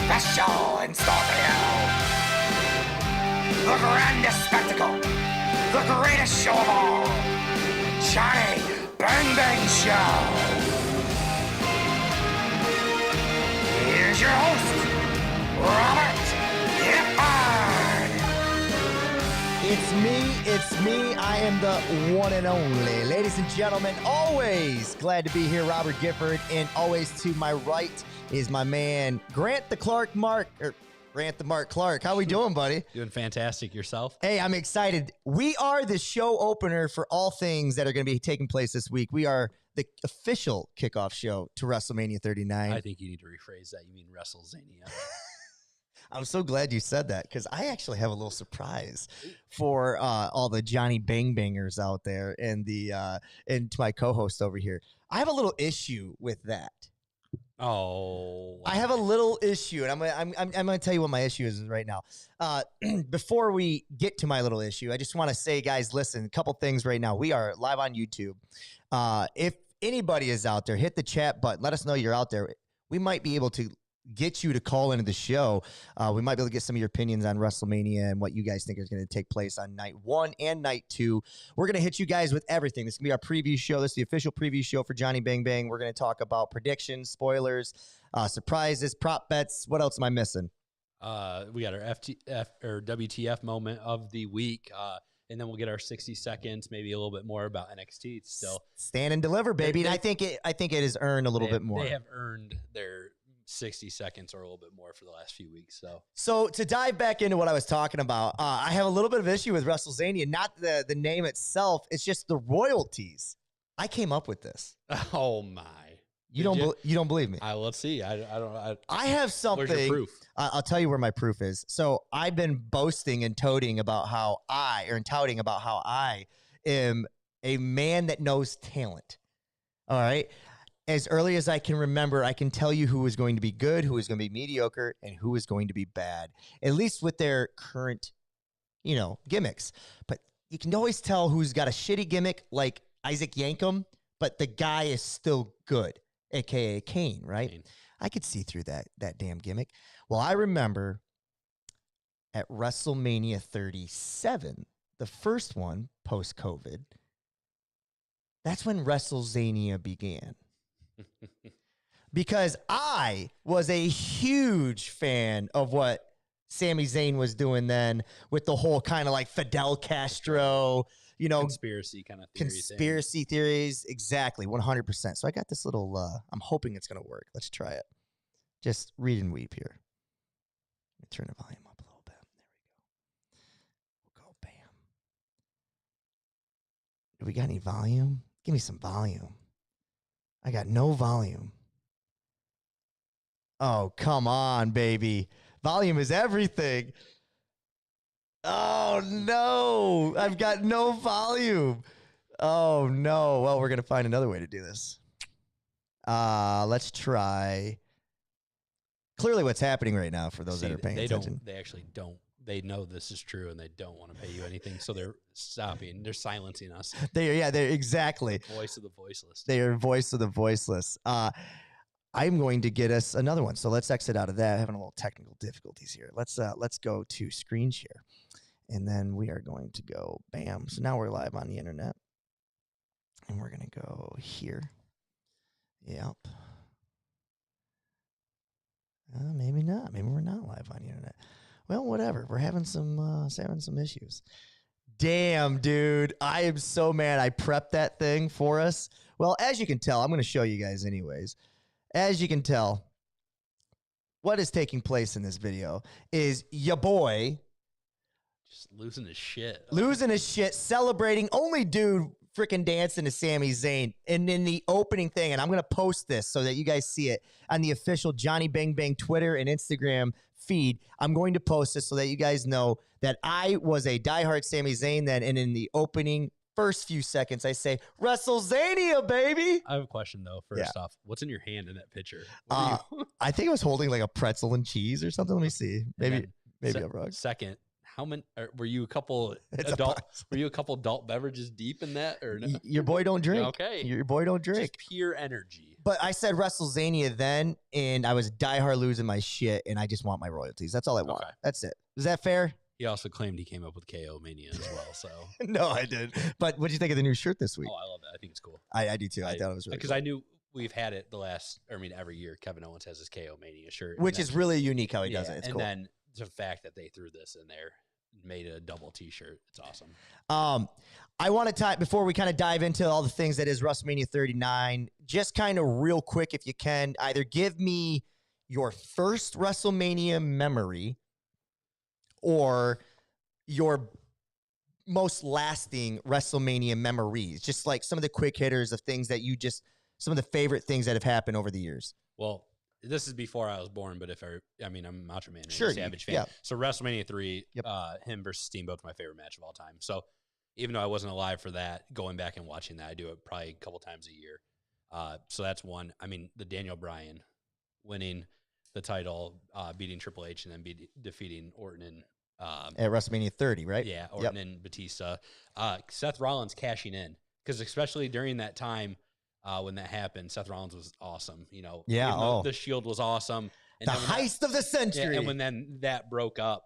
special in store for you. The grandest spectacle, the greatest show of all, Johnny Bang Bang Show. Here's your host, Robert Gifford. It's me. I am the one and only. Ladies and gentlemen, always glad to be here, Robert Gifford. And always to my right is my man, Grant the Mark Clark. How we doing, buddy? Doing fantastic. Yourself? Hey, I'm excited. We are the show opener for all things that are going to be taking place this week. We are the official kickoff show to WrestleMania 39. I think you need to rephrase that. You mean WrestleZania. I'm so glad you said that because I actually have a little surprise for all the Johnny Bang Bangers out there and to my co-host over here. I have a little issue with that. Oh, I have a little issue, and I'm going to tell you what my issue is right now. Before we get to my little issue, I just want to say, guys, listen, a couple things right now. We are live on YouTube. If anybody is out there, hit the chat button. Let us know you're out there. We might be able to get you to call into the show. We might be able to get some of your opinions on WrestleMania and what you guys think is going to take place on night 1 and night 2. We're going to hit you guys with everything. This is going to be our preview show. This is the official preview show for Johnny Bang Bang. We're going to talk about predictions, spoilers, surprises, prop bets. What else am I missing? We got our FTF or WTF moment of the week. And then we'll get our 60 seconds, maybe a little bit more about NXT. Still stand and deliver, baby. And I think it has earned a little bit more. They have earned their 60 seconds or a little bit more for the last few weeks. So to dive back into what I was talking about, I have a little bit of issue with WrestleZania, not the name itself. It's just the royalties. I came up with this. Oh my! You don't believe me? Let's see. I have something. Where's your proof? I'll tell you where my proof is. So I've been boasting and touting about how I am a man that knows talent. All right. As early as I can remember, I can tell you who is going to be good, who is going to be mediocre, and who is going to be bad, at least with their current, gimmicks. But you can always tell who's got a shitty gimmick like Isaac Yankem, but the guy is still good, a.k.a. Kane, right? Kane. I could see through that damn gimmick. Well, I remember at WrestleMania 37, the first one post-COVID, that's when WrestleZania began. Because I was a huge fan of what Sami Zayn was doing then with the whole kind of like Fidel Castro, conspiracy kind of theories. Exactly. 100%. So I got this little, I'm hoping it's going to work. Let's try it. Just read and weep here. Let me turn the volume up a little bit. There we go. We'll go bam. Do we got any volume? Give me some volume. I got no volume. Oh, come on, baby. Volume is everything. Oh, no. I've got no volume. Oh, no. Well, we're going to find another way to do this. Let's try. Clearly what's happening right now for those that are paying attention. They actually don't. They know this is true and they don't want to pay you anything. So they're stopping. They're silencing us. They're exactly. Voice of the voiceless. They are voice of the voiceless. I'm going to get us another one. So let's exit out of that. Having a little technical difficulties here. Let's go to screen share. And then we are going to go bam. So now we're live on the internet. And we're going to go here. Yep. Maybe not. Maybe we're not live on the internet. Well, whatever. We're having some issues. Damn, dude. I am so mad I prepped that thing for us. Well, as you can tell, I'm going to show you guys anyways. As you can tell, what is taking place in this video is your boy just losing his shit. Celebrating. Only dude freaking dancing to Sami Zayn. And in the opening thing, and I'm going to post this so that you guys see it on the official Johnny Bang Bang Twitter and Instagram feed. I'm going to post this so that you guys know that I was a diehard Sami Zayn then, and in the opening first few seconds, I say, WrestleZania, baby. I have a question, though, first off. What's in your hand in that picture? I think I was holding like a pretzel and cheese or something. Let me see. Maybe I'm wrong. Second, how many were you a couple It's a adult? box. Were you a couple adult beverages deep in that, or no? Your boy don't drink. Okay, Your boy don't drink. just pure energy. But I said WrestleZania then, and I was diehard losing my shit, and I just want my royalties. That's all I want. Okay. That's it. Is that fair? He also claimed he came up with KO Mania as well. So No, I did. But what'd you think of the new shirt this week? oh, I love it. I think it's cool I do too. I thought it was really because cool. I knew we've had it every year. Kevin Owens has his KO Mania shirt, Which is really unique how he does yeah, it. It's and cool. then the fact that they threw this in there, made a double T-shirt. It's awesome. I want to tie before we kind of dive into all the things that is WrestleMania 39. Just kind of real quick, if you can, either give me your first WrestleMania memory or your most lasting WrestleMania memories. Just like some of the quick hitters of things that some of the favorite things that have happened over the years. Well, this is before I was born, but I'm Macho Man, Sure, Savage fan. yeah. So WrestleMania 3, Yep. Him versus Steamboat's my favorite match of all time. So even though I wasn't alive for that, going back and watching that, I do it probably a couple times a year. So that's one. I mean, the Daniel Bryan winning the title, beating Triple H, and then defeating Orton and At WrestleMania 30, right? yeah, Orton and Batista. Seth Rollins cashing in, because especially during that time when that happened, Seth Rollins was awesome. You know, Yeah, even though the Shield was awesome. And The then when heist of the century. and when then that broke up,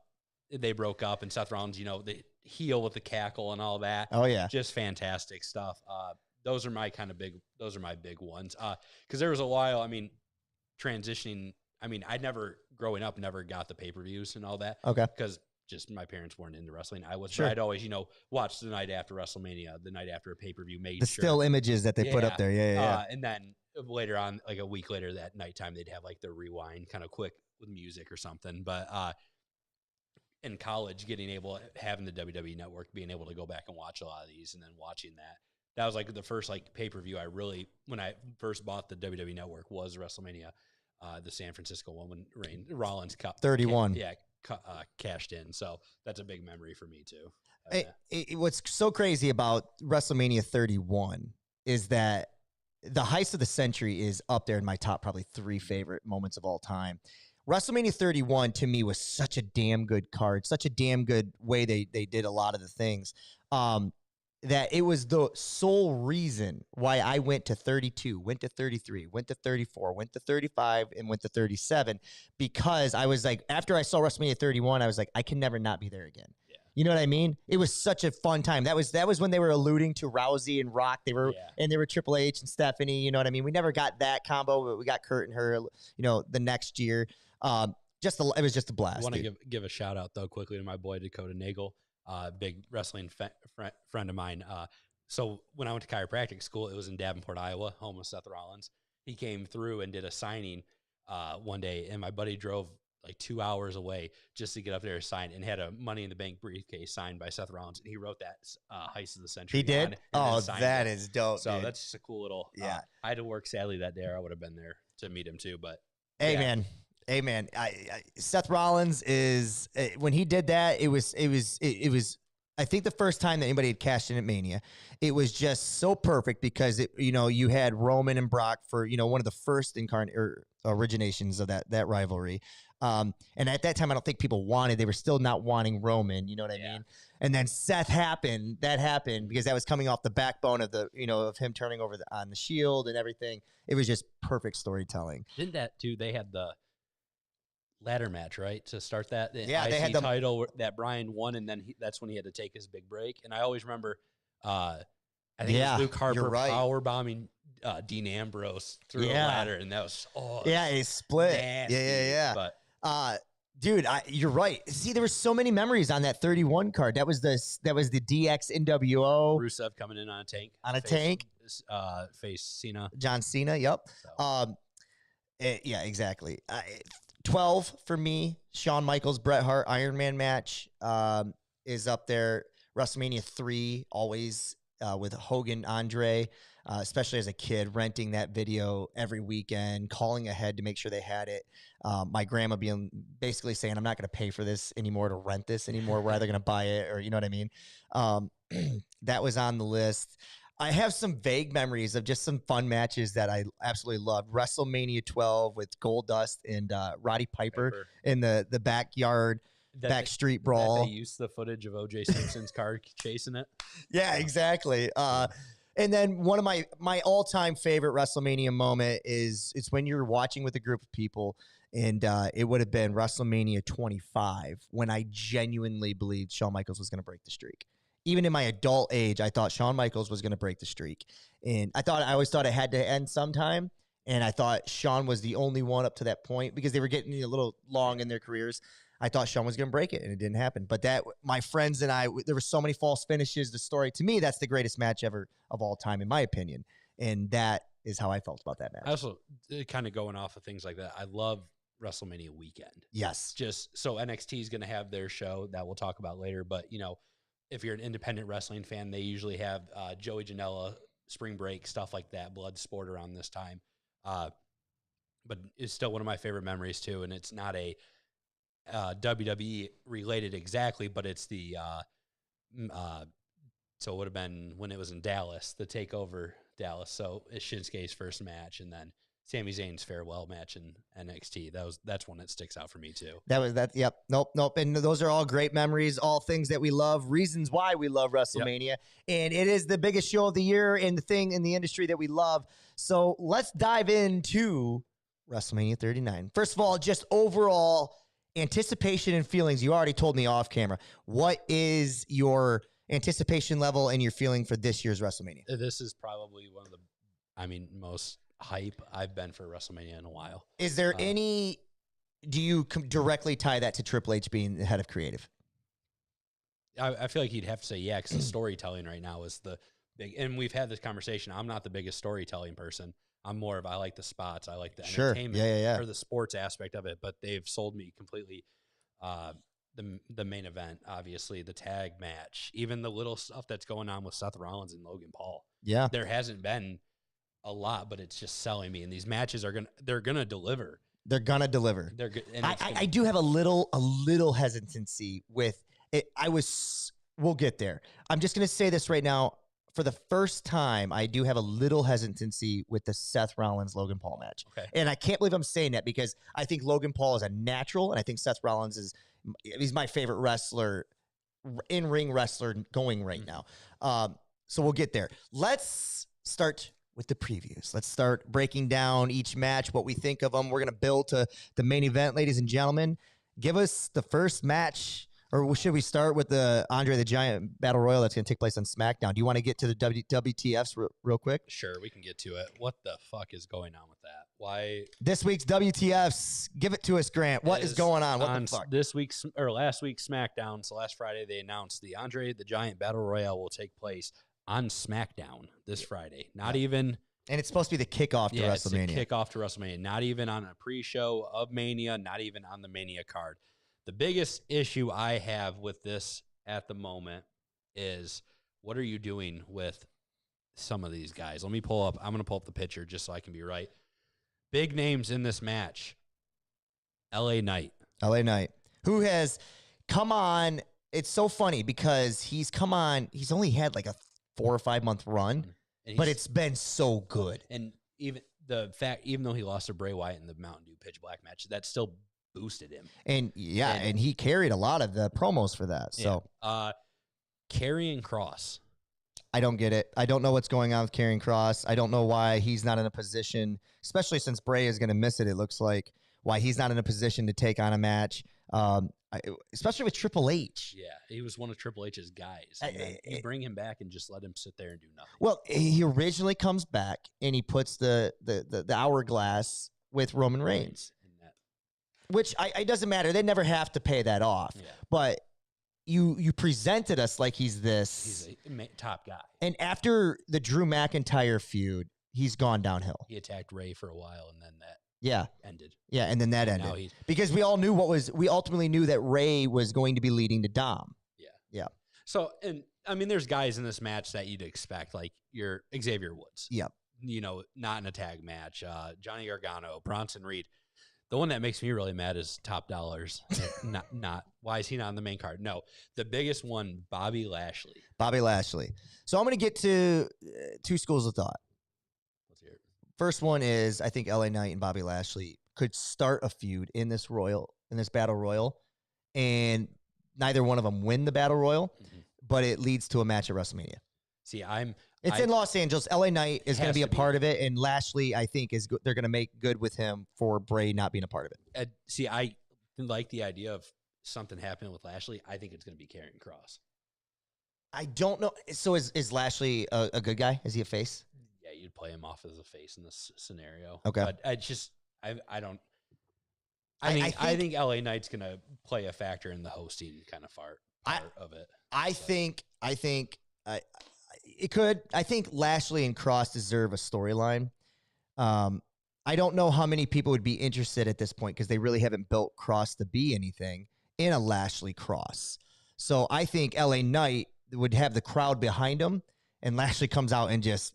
they broke up, and Seth Rollins, the heel with the cackle and all that. Oh, yeah. Just fantastic stuff. Those are my those are my big ones. Because there was a while, transitioning. Growing up, never got the pay-per-views and all that. Okay. Because just my parents weren't into wrestling. I was, Sure. but I'd always, watch the night after WrestleMania, the night after a pay-per-view, made The sure. still images that they put up there. Yeah. And then later on, like a week later that nighttime, they'd have like the rewind kind of quick with music or something. But in college, having the WWE Network, being able to go back and watch a lot of these, and then watching that was like the first like pay-per-view when I first bought the WWE Network was WrestleMania, the San Francisco one when Rollins Cup 31. Cashed in. So that's a big memory for me too. What's so crazy about WrestleMania 31 is that the heist of the century is up there in my top probably 3 favorite moments of all time. WrestleMania 31 to me was such a damn good card, such a damn good way they did a lot of the things. That it was the sole reason why I went to 32, went to 33, went to 34, went to 35, and went to 37, because I was like, after I saw WrestleMania 31, I was like, I can never not be there again. Yeah. You know what I mean? It was such a fun time. That was when they were alluding to Rousey and Rock. They were Triple H and Stephanie. You know what I mean? We never got that combo, but we got Kurt and her. The next year. It was just a blast. I want to give a shout out though quickly to my boy Dakota Nagel. Big wrestling friend of mine. So when I went to chiropractic school, it was in Davenport, Iowa, home of Seth Rollins. He came through and did a signing one day, and my buddy drove like 2 hours away just to get up there to sign, and had a Money in the Bank briefcase signed by Seth Rollins, and he wrote that heist of the century. He did? Oh, that is dope. So dude. that's just a cool little. Yeah. I had to work sadly that day, or I would have been there to meet him too. But hey, man. Hey, man. Seth Rollins is when he did that, it was. I think the first time that anybody had cashed in at Mania, it was just so perfect because you had Roman and Brock for one of the first originations of that rivalry, and at that time I don't think people they were still not wanting Roman, you know what I mean? And then Seth happened because that was coming off the backbone of of him turning over on the Shield and everything. It was just perfect storytelling. Didn't that too? They had the ladder match, right, to start that. They IC had the title that Bryan won, and then that's when he had to take his big break. And I always remember, I think it was Luke Harper power bombing Dean Ambrose through a ladder, and that was he split. Nasty, Yeah. But dude, you're right. See, there were so many memories on that 31 card. That was the DX NWO. Rusev coming in on a tank. Face Cena. John Cena. Yep. So. Yeah, exactly. 12 for me. Shawn Michaels, Bret Hart, Iron Man match is up there. WrestleMania 3 always with Hogan, Andre, especially as a kid, renting that video every weekend, calling ahead to make sure they had it. My grandma basically saying, I'm not going to pay for this anymore, to rent this anymore. We're either going to buy it, or you know what I mean? That was on the list. I have some vague memories of just some fun matches that I absolutely loved. WrestleMania 12 with Goldust and Roddy Piper in the backyard. backstreet That brawl. they used the footage of O.J. Simpson's car chasing it. Yeah, exactly. And then one of my all-time favorite WrestleMania moment is it's when you're watching with a group of people, and it would have been WrestleMania 25 when I genuinely believed Shawn Michaels was going to break the streak. Even in my adult age, I thought Shawn Michaels was going to break the streak, and I always thought it had to end sometime. And I thought Shawn was the only one up to that point because they were getting a little long in their careers. I thought Shawn was going to break it, and it didn't happen. But my friends and I, there were so many false finishes. The story, to me, that's the greatest match ever of all time, in my opinion. And that is how I felt about that match. I also, kind of going off of things like that, I love WrestleMania weekend. Yes. Just so NXT is going to have their show that we'll talk about later. But, if you're an independent wrestling fan, they usually have Joey Janela, Spring Break, stuff like that, Blood Sport around this time. But it's still one of my favorite memories, too. And it's not a WWE related exactly, but it's the so it would have been when it was in Dallas, the takeover Dallas. So it's Shinsuke's first match, and then Sami Zayn's farewell match in NXT. That's one that sticks out for me too. Yep. Nope. And those are all great memories, all things that we love, reasons why we love WrestleMania. Yep. And it is the biggest show of the year and the thing in the industry that we love. So let's dive into WrestleMania 39. First of all, just overall anticipation and feelings. You already told me off camera. What is your anticipation level and your feeling for this year's WrestleMania? This is probably one of the, most hype I've been for WrestleMania in a while. Is there do you directly tie that to Triple H being the head of creative? I feel like you'd have to say, yeah, because the storytelling right now is the big, and we've had this conversation. I'm not the biggest storytelling person. I'm more of, I like the spots. I like the entertainment or the sports aspect of it, but they've sold me completely. The main event, obviously, the tag match, even the little stuff that's going on with Seth Rollins and Logan Paul. Yeah. There hasn't been a lot, but it's just selling me. And these matches they're gonna deliver. They're gonna deliver. They're good. I do have a little hesitancy with it. We'll get there. I'm just gonna say this right now. For the first time, I do have a little hesitancy with the Seth Rollins-Logan Paul match. Okay. And I can't believe I'm saying that because I think Logan Paul is a natural, and I think Seth Rollins he's my favorite wrestler, in-ring wrestler going right now. So we'll get there. Let's start with the previews. Let's start breaking down each match, what we think of them. We're going to build to the main event, ladies and gentlemen. Give us the first match. Or should we start with the Andre the Giant Battle Royal that's going to take place on SmackDown? Do you want to get to the WTFs real quick? Sure, we can get to it. What the fuck is going on with that? Why? This week's WTFs, give it to us, Grant. What is going on? What the fuck? Last week's SmackDown, so last Friday, they announced the Andre the Giant Battle Royal will take place on SmackDown this Friday. Not even... And it's supposed to be the kickoff to WrestleMania. It's the kickoff to WrestleMania. Not even on a pre-show of Mania, not even on the Mania card. The biggest issue I have with this at the moment is, what are you doing with some of these guys? I'm going to pull up the picture just so I can be right. Big names in this match. LA Knight. Who has come on. It's so funny because he's only had like a 4 or 5 month run, but it's been so good. And even though he lost to Bray Wyatt in the Mountain Dew Pitch Black match, that still boosted him. And he carried a lot of the promos for that. So Karrion Kross. I don't get it. I don't know what's going on with Karrion Kross. I don't know why he's not in a position, especially since Bray is going to miss it. It looks like why he's not in a position to take on a match, especially with Triple H. Yeah, he was one of Triple H's guys. You bring him back and just let him sit there and do nothing. Well, he originally comes back and he puts the hourglass with Roman Reigns. Which it doesn't matter. They never have to pay that off. Yeah. But you presented us like he's this. He's a top guy. And after the Drew McIntyre feud, he's gone downhill. He attacked Ray for a while, and then that ended. Yeah, and then that ended. Because we ultimately knew that Ray was going to be leading to Dom. Yeah. So, and I mean, there's guys in this match that you'd expect, like your Xavier Woods. Yep. Not in a tag match. Johnny Gargano, Bronson Reed. The one that makes me really mad is Top Dollars. not why is he not on the main card? No, the biggest one, Bobby Lashley. So I'm going to get to two schools of thought. Let's hear it. First one is I think LA Knight and Bobby Lashley could start a feud in this battle royal, and neither one of them win the Battle Royal, but it leads to a match at WrestleMania. See, It's in Los Angeles. LA Knight is going to be a part of it, and Lashley, I think, they're going to make good with him for Bray not being a part of it. See, I like the idea of something happening with Lashley. I think it's going to be Karrion Kross. I don't know. So is Lashley a good guy? Is he a face? Yeah, you'd play him off as a face in this scenario. Okay. But I don't. I think LA Knight's going to play a factor in the hosting kind of part of it. I think it could. I think Lashley and Cross deserve a storyline. I don't know how many people would be interested at this point because they really haven't built Cross to be anything in a Lashley Cross. So I think LA Knight would have the crowd behind him, and Lashley comes out and just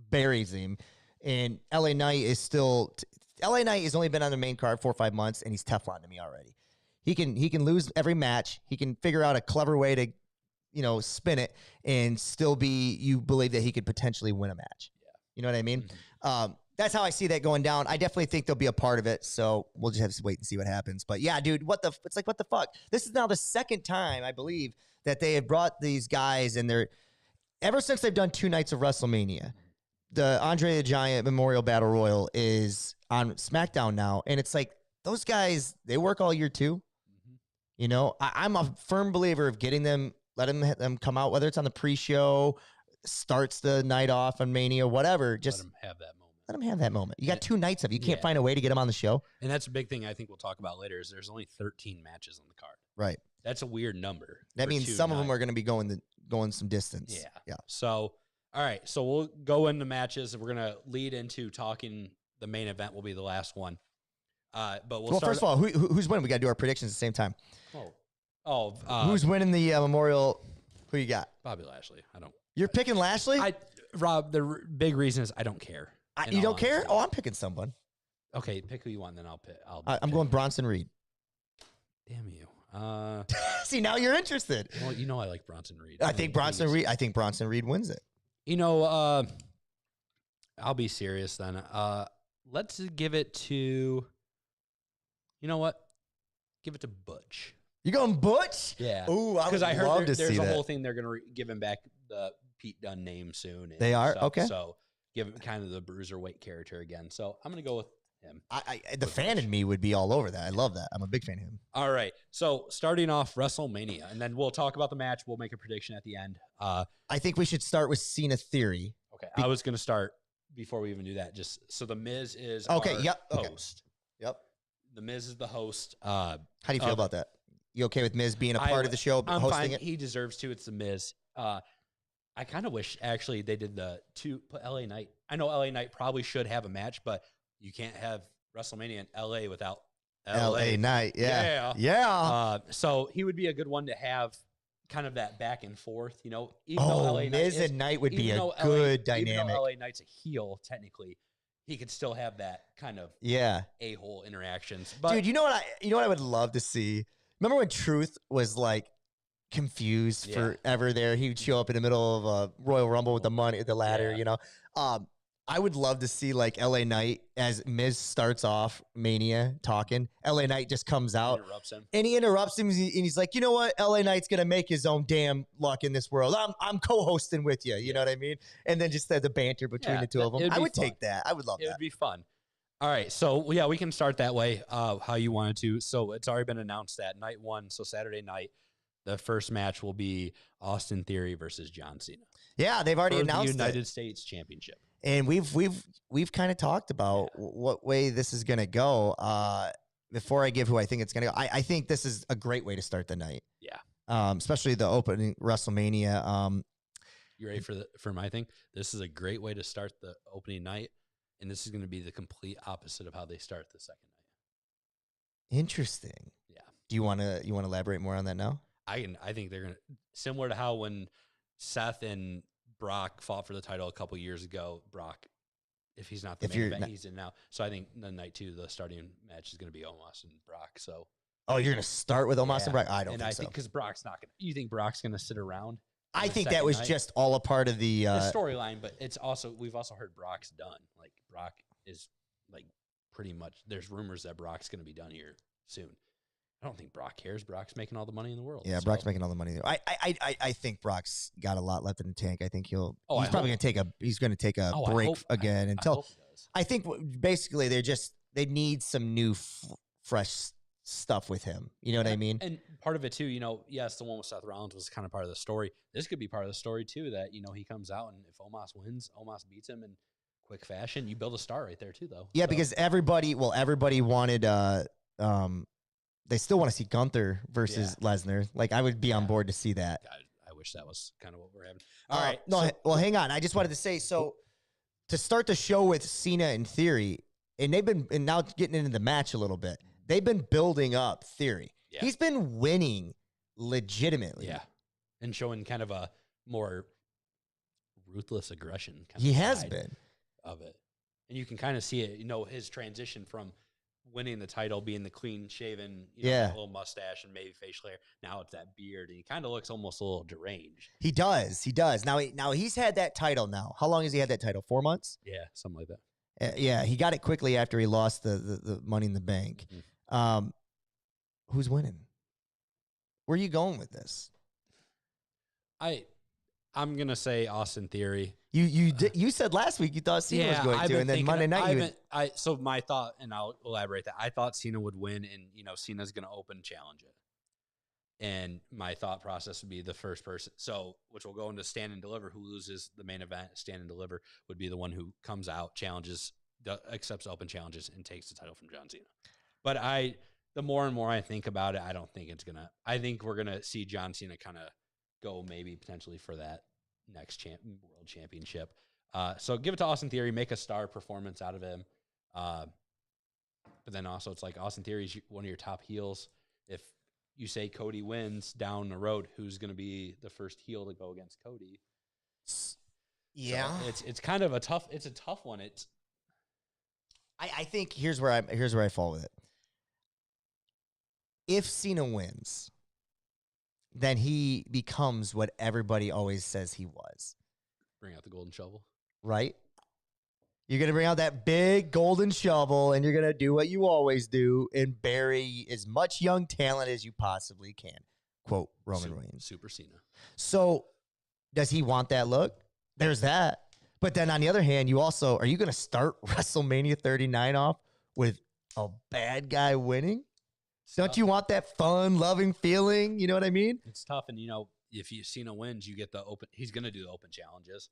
buries him. And LA Knight is still LA Knight has only been on the main card 4 or 5 months, and he's Teflon to me already. He can lose every match. He can figure out a clever way to spin it and still be. You believe that he could potentially win a match. Yeah, you know what I mean. Mm-hmm. That's how I see that going down. I definitely think they'll be a part of it. So we'll just have to wait and see what happens. But yeah, dude, it's like, what the fuck? This is now the second time, I believe, that they have brought these guys, and ever since they've done 2 nights of WrestleMania, the Andre the Giant Memorial Battle Royal is on SmackDown now. And it's like, those guys, they work all year too. Mm-hmm. I'm a firm believer of getting them, letting them come out, whether it's on the pre-show, starts the night off on Mania, whatever. Just let them have that moment. Let them have that moment. You got 2 nights of it. You can't find a way to get them on the show. And that's a big thing I think we'll talk about later is there's only 13 matches on the card. Right. That's a weird number. That means some of them are going to be going some distance. Yeah. Yeah. So, all right. So we'll go into matches, and we're going to lead into talking. The main event will be the last one. But we'll start. First of all, who's winning? We got to do our predictions at the same time. Who's winning the Memorial? Who you got? Bobby Lashley. You're picking Lashley? Rob, the big reason is I don't care. You don't care? Oh, I'm picking someone. Okay, pick who you want, then I'll pick. I'm going Bronson Reed. Damn you. See, now you're interested. Well, I like Bronson Reed. I think Bronson Reed wins it. I'll be serious then. Let's give it to. You know what? Give it to Butch. You going Butch? Yeah. Ooh, I would I heard love to there's see a that. whole thing they're going to give him back the Pete Dunne name soon. They are? Stuff. Okay. So give him kind of the bruiserweight character again. So I'm going to go with him. The fan in me would be all over that. I love that. I'm a big fan of him. All right. So starting off WrestleMania, and then we'll talk about the match. We'll make a prediction at the end. I think we should start with Cena Theory. Okay. I was going to start before we even do that. Just so the Miz is okay. Our Yep. host. Okay. Yep. The Miz is the host. How do you feel about that? You okay with Miz being a part of the show, I'm hosting fine. it? He deserves to. It's the Miz. I kind of wish actually they did put LA Knight. I know LA Knight probably should have a match, but you can't have WrestleMania in LA without LA Knight. Yeah. So he would be a good one to have kind of that back and forth, even though LA Miz and Knight would be a good dynamic. Even though LA Knight's a heel, technically, he could still have that kind of a-hole interactions. But dude, you know what I would love to see? Remember when Truth was like confused forever there? He would show up in the middle of a Royal Rumble with the ladder, I would love to see like LA Knight as Miz starts off Mania talking. LA Knight just comes out and he interrupts him and he's like, you know what? LA Knight's going to make his own damn luck in this world. I'm co-hosting with you. You know what I mean? And then just the banter between the two of them. I would take that. I would love that. It would be fun. All right. So we can start that way, how you wanted to. So it's already been announced that night 1. So Saturday night, the first match will be Austin Theory versus John Cena. Yeah. They've already announced the United States Championship. And we've kind of talked about what way this is going to go. Before I give who I think it's going to go, I think this is a great way to start the night. Yeah. Especially the opening WrestleMania. You ready for my thing? This is a great way to start the opening night, and this is going to be the complete opposite of how they start the second night. Interesting. Yeah. Do you want to elaborate more on that now? I think they're going to similar to how when Seth and Brock fought for the title a couple years ago. Brock, if he's not the main event, he's in now. So I think the night 2, the starting match is going to be Omos and Brock. So, you're going to start with Omos and Brock? I don't think so. Because Brock's not going to. You think Brock's going to sit around? I think that was just all a part of the storyline, but it's also we've also heard Brock's done. Like Brock is like pretty much. There's rumors that Brock's going to be done here soon. I don't think Brock cares. Brock's making all the money in the world. Yeah, so. Brock's making all the money. I think Brock's got a lot left in the tank. I think he's I probably hope- going to take a break again I until hope he does. I think basically they need some new fresh stuff with him. You know what I mean? And part of it too, yes, the one with Seth Rollins was kind of part of the story. This could be part of the story too, that, he comes out and if Omos wins, Omos beats him in quick fashion. You build a star right there too, though. Yeah, because everybody wanted, they still want to see Gunther versus Lesnar. Like, I would be on board to see that. God, I wish that was kind of what we're having. All right. No, well, hang on. I just wanted to say, so to start the show with Cena and Theory, and now getting into the match a little bit, they've been building up Theory. Yeah. He's been winning legitimately. Yeah. And showing kind of a more ruthless aggression. He has been. Of it. And you can kind of see it, his transition from winning the title, being the clean shaven, little mustache and maybe facial hair. Now it's that beard, and he kind of looks almost a little deranged. He does. Now he's had that title now. How long has he had that title? 4 months? Yeah, something like that. Yeah, he got it quickly after he lost the Money in the Bank. Mm-hmm. Who's winning? Where are you going with this? I'm gonna say Austin Theory. You said last week you thought Cena was going to, and then Monday night so my thought, and I'll elaborate that. I thought Cena would win, and Cena's gonna open challenge it. And my thought process would be the first person, which will go into Stand and Deliver. Who loses the main event, Stand and Deliver, would be the one who comes out, accepts open challenges, and takes the title from John Cena. But the more and more I think about it, I don't think it's gonna. I think we're gonna see John Cena kind of go maybe potentially for that next world championship. So give it to Austin Theory, make a star performance out of him. But then also it's like Austin Theory's one of your top heels. If you say Cody wins down the road, who's going to be the first heel to go against Cody? Yeah. So it's kind of a tough one. I think here's where I fall with it. If Cena wins, then he becomes what everybody always says he was. Bring out the golden shovel. Right? You're going to bring out that big golden shovel, and you're going to do what you always do and bury as much young talent as you possibly can. Quote, Roman Reigns. Super Cena. So does he want that look? There's that. But then on the other hand, are you going to start WrestleMania 39 off with a bad guy winning? Don't you want that fun, loving feeling? You know what I mean? It's tough. And, if Cena wins, you get the open. He's going to do the open challenges.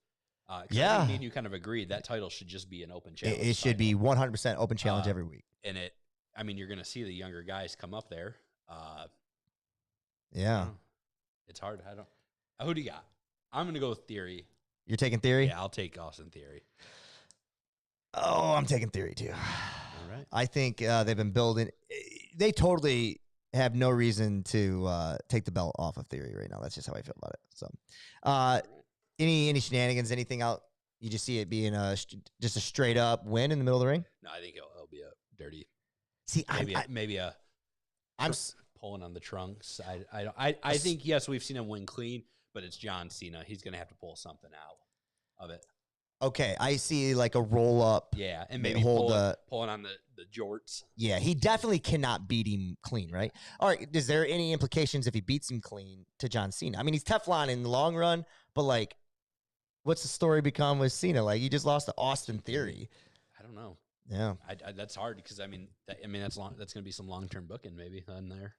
Yeah. I think me and you kind of agreed that title should just be an open challenge. It should be 100% open challenge every week. And you're going to see the younger guys come up there. Yeah. It's hard. Who do you got? I'm going to go with Theory. You're taking Theory? Yeah, I'll take Austin Theory. Oh, I'm taking Theory too. All right. I think they've been building. They totally have no reason to take the belt off of Theory right now. That's just how I feel about it. So, any shenanigans, anything out? You just see it being just a straight up win in the middle of the ring? No, I think it'll be a dirty. See, I'm pulling on the trunks. I think, yes, we've seen him win clean, but it's John Cena. He's going to have to pull something out of it. Okay, I see like a roll up. Yeah, and maybe pulling on the jorts. Yeah, he definitely cannot beat him clean, right? All right, is there any implications if he beats him clean to John Cena? I mean, he's Teflon in the long run, but like, what's the story become with Cena? Like, he just lost to Austin Theory. I don't know. Yeah, that's hard because that's going to be some long term booking maybe on there.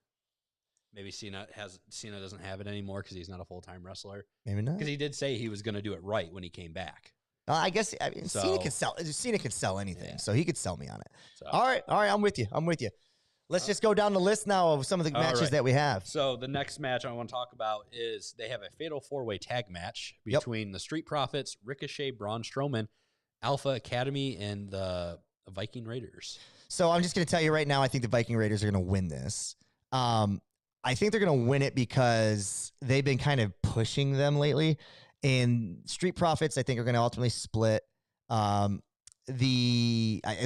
Maybe Cena doesn't have it anymore because he's not a full time wrestler. Maybe not, because he did say he was going to do it right when he came back. I guess Cena can sell. Cena can sell anything, so he could sell me on it. So. All right, I'm with you. Let's just go down the list now of some of the matches that we have. So the next match I want to talk about is they have a fatal 4-way tag match between the Street Profits, Ricochet, Braun Strowman, Alpha Academy, and the Viking Raiders. So I'm just going to tell you right now, I think the Viking Raiders are going to win this. I think they're going to win it because they've been kind of pushing them lately. And Street Profits, I think, are going to ultimately split. It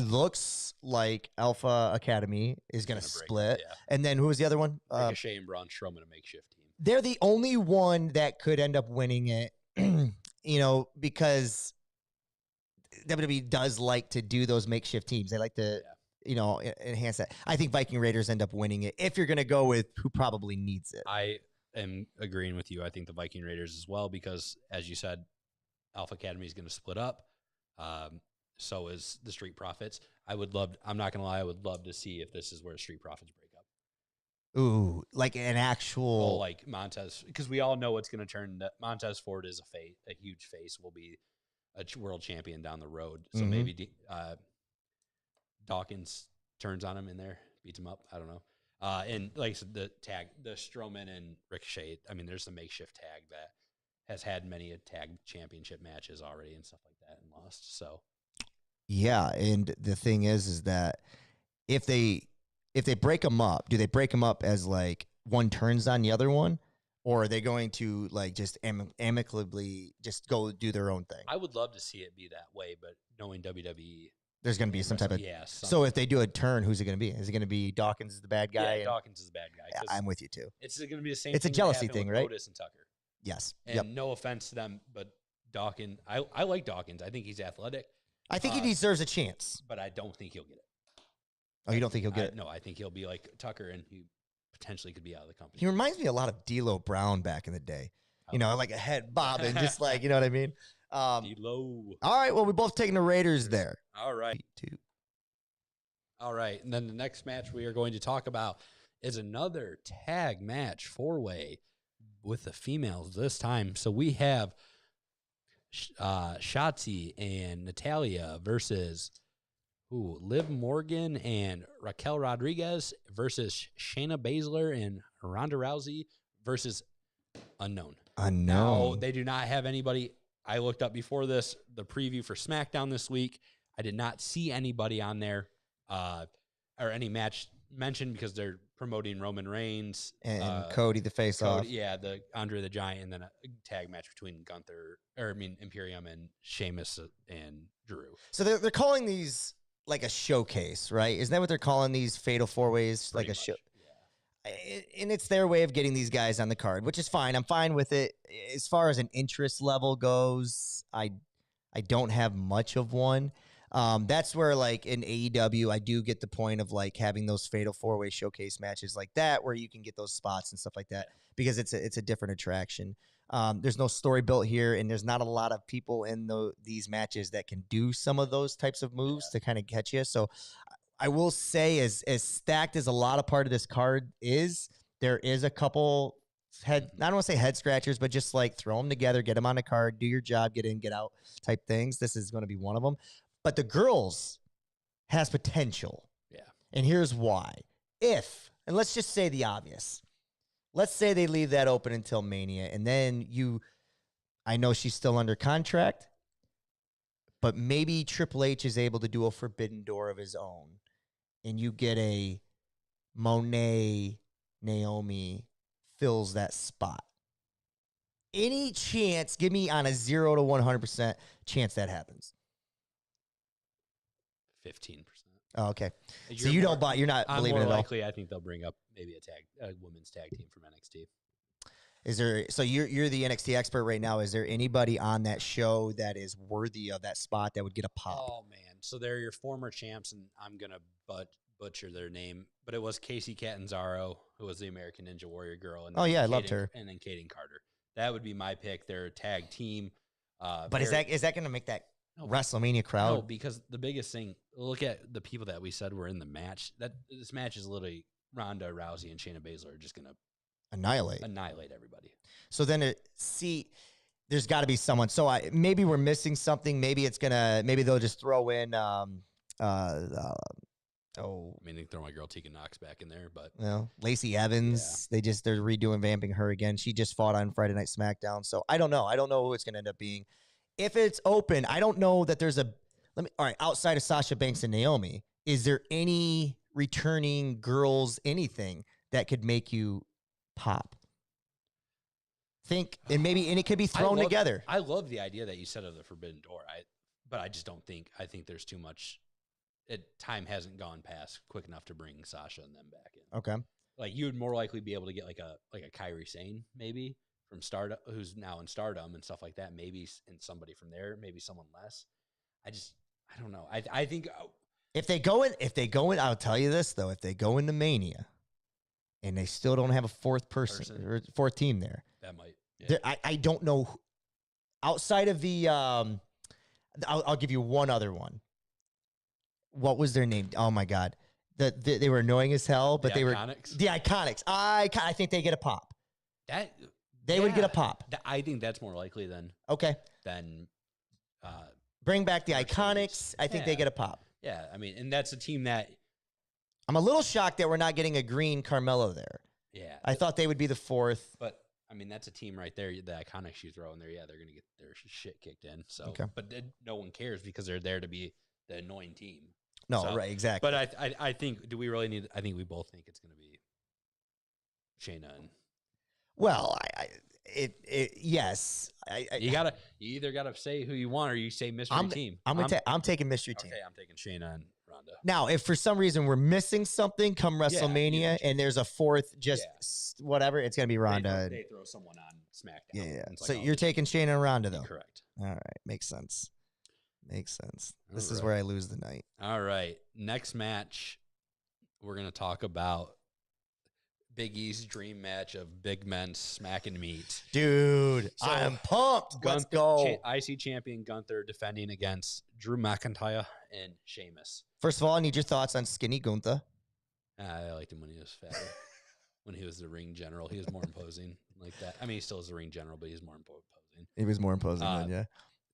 looks like Alpha Academy is going to split. Yeah. And then who was the other one? Ricochet and Braun Strowman, a makeshift team. They're the only one that could end up winning it, because WWE does like to do those makeshift teams. They like to, enhance that. I think Viking Raiders end up winning it if you're going to go with who probably needs it. I am agreeing with you. I think the Viking Raiders as well because, as you said, Alpha Academy is going to split up. So is the Street Profits. I'm not going to lie, I would love to see if this is where Street Profits break up. Ooh, like an actual. Like Montez, because we all know it's going to turn. Montez Ford is a huge face, will be a world champion down the road. So maybe Dawkins turns on him in there, beats him up. I don't know. And like I said, the Strowman and Ricochet, I mean, there's a makeshift tag that has had many a tag championship matches already and stuff like that and lost. So, yeah. And the thing is that if they break them up, do they break them up as like one turns on the other one? Or are they going to like just amicably just go do their own thing? I would love to see it be that way, but knowing WWE, there's going to be some type of So if they do a turn, who's it going to be? Is it going to be Dawkins is the bad guy? Yeah, Dawkins is the bad guy. Yeah, I'm with you too. It's going to be the same. It's a jealousy thing, right? Otis and Tucker. Yes. And no offense to them, but Dawkins, I like Dawkins. I think he's athletic. I think he deserves a chance, but I don't think he'll get it. Oh, you don't think he'll get it? No, I think he'll be like Tucker, and he potentially could be out of the company. He reminds me a lot of D'Lo Brown back in the day. You know, like a head bob and just like, you know what I mean? D'Lo. All right. Well, we both taking the Raiders there. All right. All right. And then the next match we are going to talk about is another tag match 4-way with the females this time. So we have Shotzi and Natalia versus Liv Morgan and Raquel Rodriguez versus Shayna Baszler and Ronda Rousey versus Unknown. Now, they do not have anybody. I looked up before this, the preview for SmackDown this week. I did not see anybody on there or any match mentioned because they're promoting Roman Reigns. And Cody, the face-off. Yeah, the Andre the Giant, and then a tag match between Imperium and Sheamus and Drew. So they're calling these like a showcase, right? Isn't that what they're calling these fatal 4-ways? Like a show. Yeah. And it's their way of getting these guys on the card, which is fine. I'm fine with it. As far as an interest level goes, I don't have much of one. That's where, like, in AEW, I do get the point of, like, having those fatal 4-way showcase matches like that where you can get those spots and stuff like that because it's a different attraction. There's no story built here, and there's not a lot of people in these matches that can do some of those types of moves to kind of catch you. So I will say, as stacked as a lot of part of this card is, there is a couple I don't want to say head scratchers, but just like throw them together, get them on the card, do your job, get in, get out type things. This is going to be one of them. But the girls has potential. Yeah. And here's why. And let's just say the obvious. Let's say they leave that open until Mania, and then I know she's still under contract, but maybe Triple H is able to do a Forbidden Door of his own, and you get a Monet Naomi fills that spot. Any chance, give me on a 0 to 100% chance that happens. 15%. Oh, okay. So you're not believing it at all. Likely, I think they'll bring up maybe a women's tag team from NXT. Is there? So you're the NXT expert right now. Is there anybody on that show that is worthy of that spot that would get a pop? Oh man, so they're your former champs, and I'm gonna butcher their name, but it was Casey Catanzaro, who was the American Ninja Warrior girl. And I loved her. And then Kaden Carter. That would be my pick. They're a tag team. But is that going to make that WrestleMania crowd? No, because the biggest thing, look at the people that we said were in the match. This match is literally Ronda Rousey and Shayna Baszler are just going to annihilate everybody. So then there's got to be someone. So maybe we're missing something. Maybe they'll just throw in I mean, they throw my girl Tegan Knox back in there, but Lacey Evans. Yeah. They're redoing vamping her again. She just fought on Friday Night SmackDown. So I don't know. I don't know who it's going to end up being. If it's open, I don't know that there's all right, outside of Sasha Banks and Naomi, is there any returning girls, anything that could make you pop? And it could be thrown together. I love the idea that you said of the Forbidden Door. But I just don't think, I think there's too much. Time hasn't gone past quick enough to bring Sasha and them back in. Okay. Like you would more likely be able to get like a Kairi Sane maybe from Stardom, who's now in Stardom and stuff like that. Maybe and somebody from there, maybe someone less. I don't know. I think If they go in, I'll tell you this though. If they go into Mania, and they still don't have a fourth person or fourth team there, that might. Yeah. I don't know. Outside of the, I'll give you one other one. What was their name? Oh my God, they were annoying as hell, but the they Iconics? were the Iconics. I think they get a pop. They would get a pop. I think that's more likely than bring back the Mercedes. Iconics. I think they get a pop. Yeah, I mean, and that's a team that. I'm a little shocked that we're not getting a green Carmelo there. Yeah, I thought they would be the fourth. But I mean, that's a team right there. The Iconics you throw in there, yeah, they're gonna get their shit kicked in. So, Okay. But no one cares because they're there to be the annoying team. No, So, right, exactly. But I think, do we really need? I think we both think it's gonna be Shayna and. Well, yes. You either gotta say who you want or you say mystery team. I'm taking mystery team. Okay, I'm taking Shayna and Ronda. Now, if for some reason we're missing something come WrestleMania and there's a fourth, whatever, it's gonna be Ronda. They throw someone on SmackDown. Yeah. It's So like, you're taking Shayna and Ronda though. correct. All right, makes sense. This is All where I lose the night. All right, next match, we're gonna talk about Big E's dream match of big men smacking meat. Dude, So, I am pumped. Let's go. IC champion Gunther defending against Drew McIntyre and Sheamus. First of all, I need your thoughts on Skinny Gunther. I liked him when he was fatter. When he was the ring general, he was more imposing like that. I mean, he still is the ring general, but he's more imposing. He was more imposing then, yeah.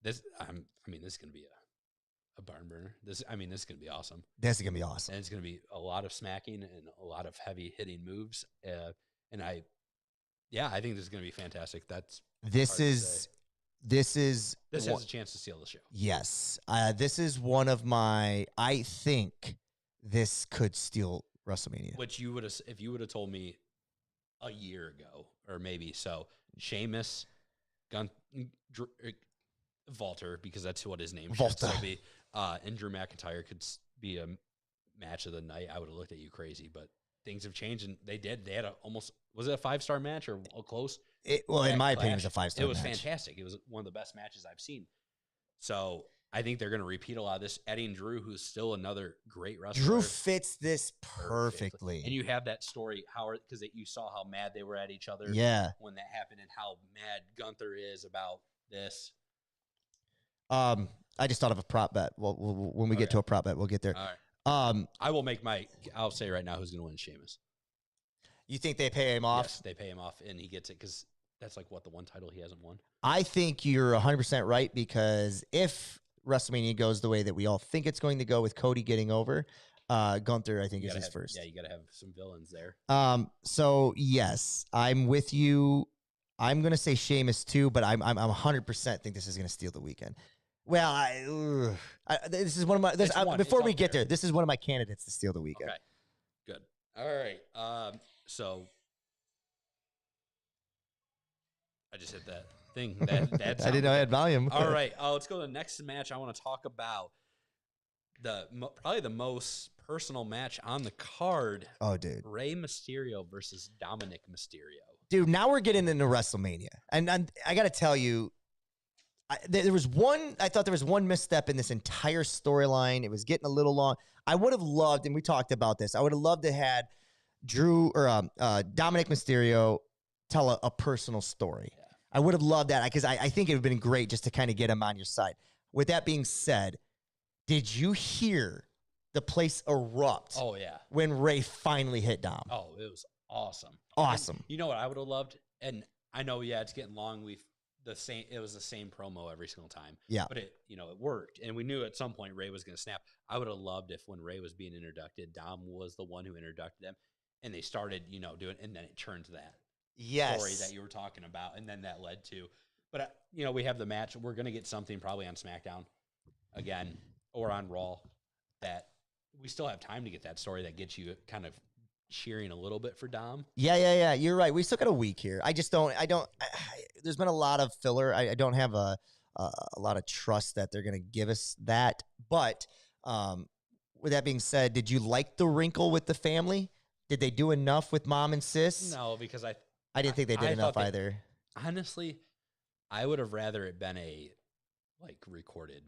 This is gonna be a barn burner. This is gonna be awesome. This is gonna be awesome. And it's gonna be a lot of smacking and a lot of heavy hitting moves. And I think this is gonna be fantastic. This has a chance to steal the show. Yes, this is one of my. I think this could steal WrestleMania. Which if you would have told me a year ago, or maybe so, Sheamus, Walter, because that's what his name should still be, and Drew McIntyre could be a match of the night, I would have looked at you crazy. But things have changed, and they did. They had was it a 5-star match or close? In my opinion, it was a 5-star. It was match. fantastic. It was one of the best matches I've seen. So I think they're going to repeat a lot of this. Adding Drew, who's still another great wrestler. Drew fits this perfectly. And you have that story, Howard, because you saw how mad they were at each other when that happened and how mad Gunther is about this. I just thought of a prop bet. Well, when we get to a prop bet, we'll get there. All right. I'll say right now who's going to win Sheamus. You think they pay him off? Yes, they pay him off, and he gets it because that's like the one title he hasn't won. I think you're 100% right, because if WrestleMania goes the way that we all think it's going to go with Cody getting over, Gunther, I think, is his first. Yeah, you got to have some villains there. So yes, I'm with you. I'm going to say Sheamus too, but I'm 100% think this is going to steal the weekend. Well, this is one of my. Before we get there, this is one of my candidates to steal the weekend. Okay, good. All right. So I just hit that thing. That I didn't know I had volume. All right. Let's go to the next match. I want to talk about probably the most personal match on the card. Oh, dude. Rey Mysterio versus Dominic Mysterio. Dude, now we're getting into WrestleMania, and I got to tell you. I thought there was one misstep in this entire storyline. It was getting a little long. I would have loved, and we talked about this, I would have loved to had Dominic Mysterio tell a personal story. Yeah. I would have loved that because I think it would have been great just to kind of get him on your side. With that being said, did you hear the place erupt? Oh, yeah. When Rey finally hit Dom. Oh, it was awesome. Awesome. And you know what I would have loved? And I know, it's getting long. It was the same promo every single time. Yeah. But it worked. And we knew at some point Rey was going to snap. I would have loved if when Rey was being introduced, Dom was the one who introduced them. And they started, doing, and then it turned to that story that you were talking about. And then that led to, but we have the match. We're going to get something probably on SmackDown again or on Raw that we still have time to get that story that gets you kind of cheering a little bit for Dom. Yeah. You're right. We still got a week here. There's been a lot of filler. I don't have a lot of trust that they're going to give us that. But with that being said, did you like the wrinkle with the family? Did they do enough with mom and sis? No, because I didn't think they did enough either. Honestly, I would have rather it been a recorded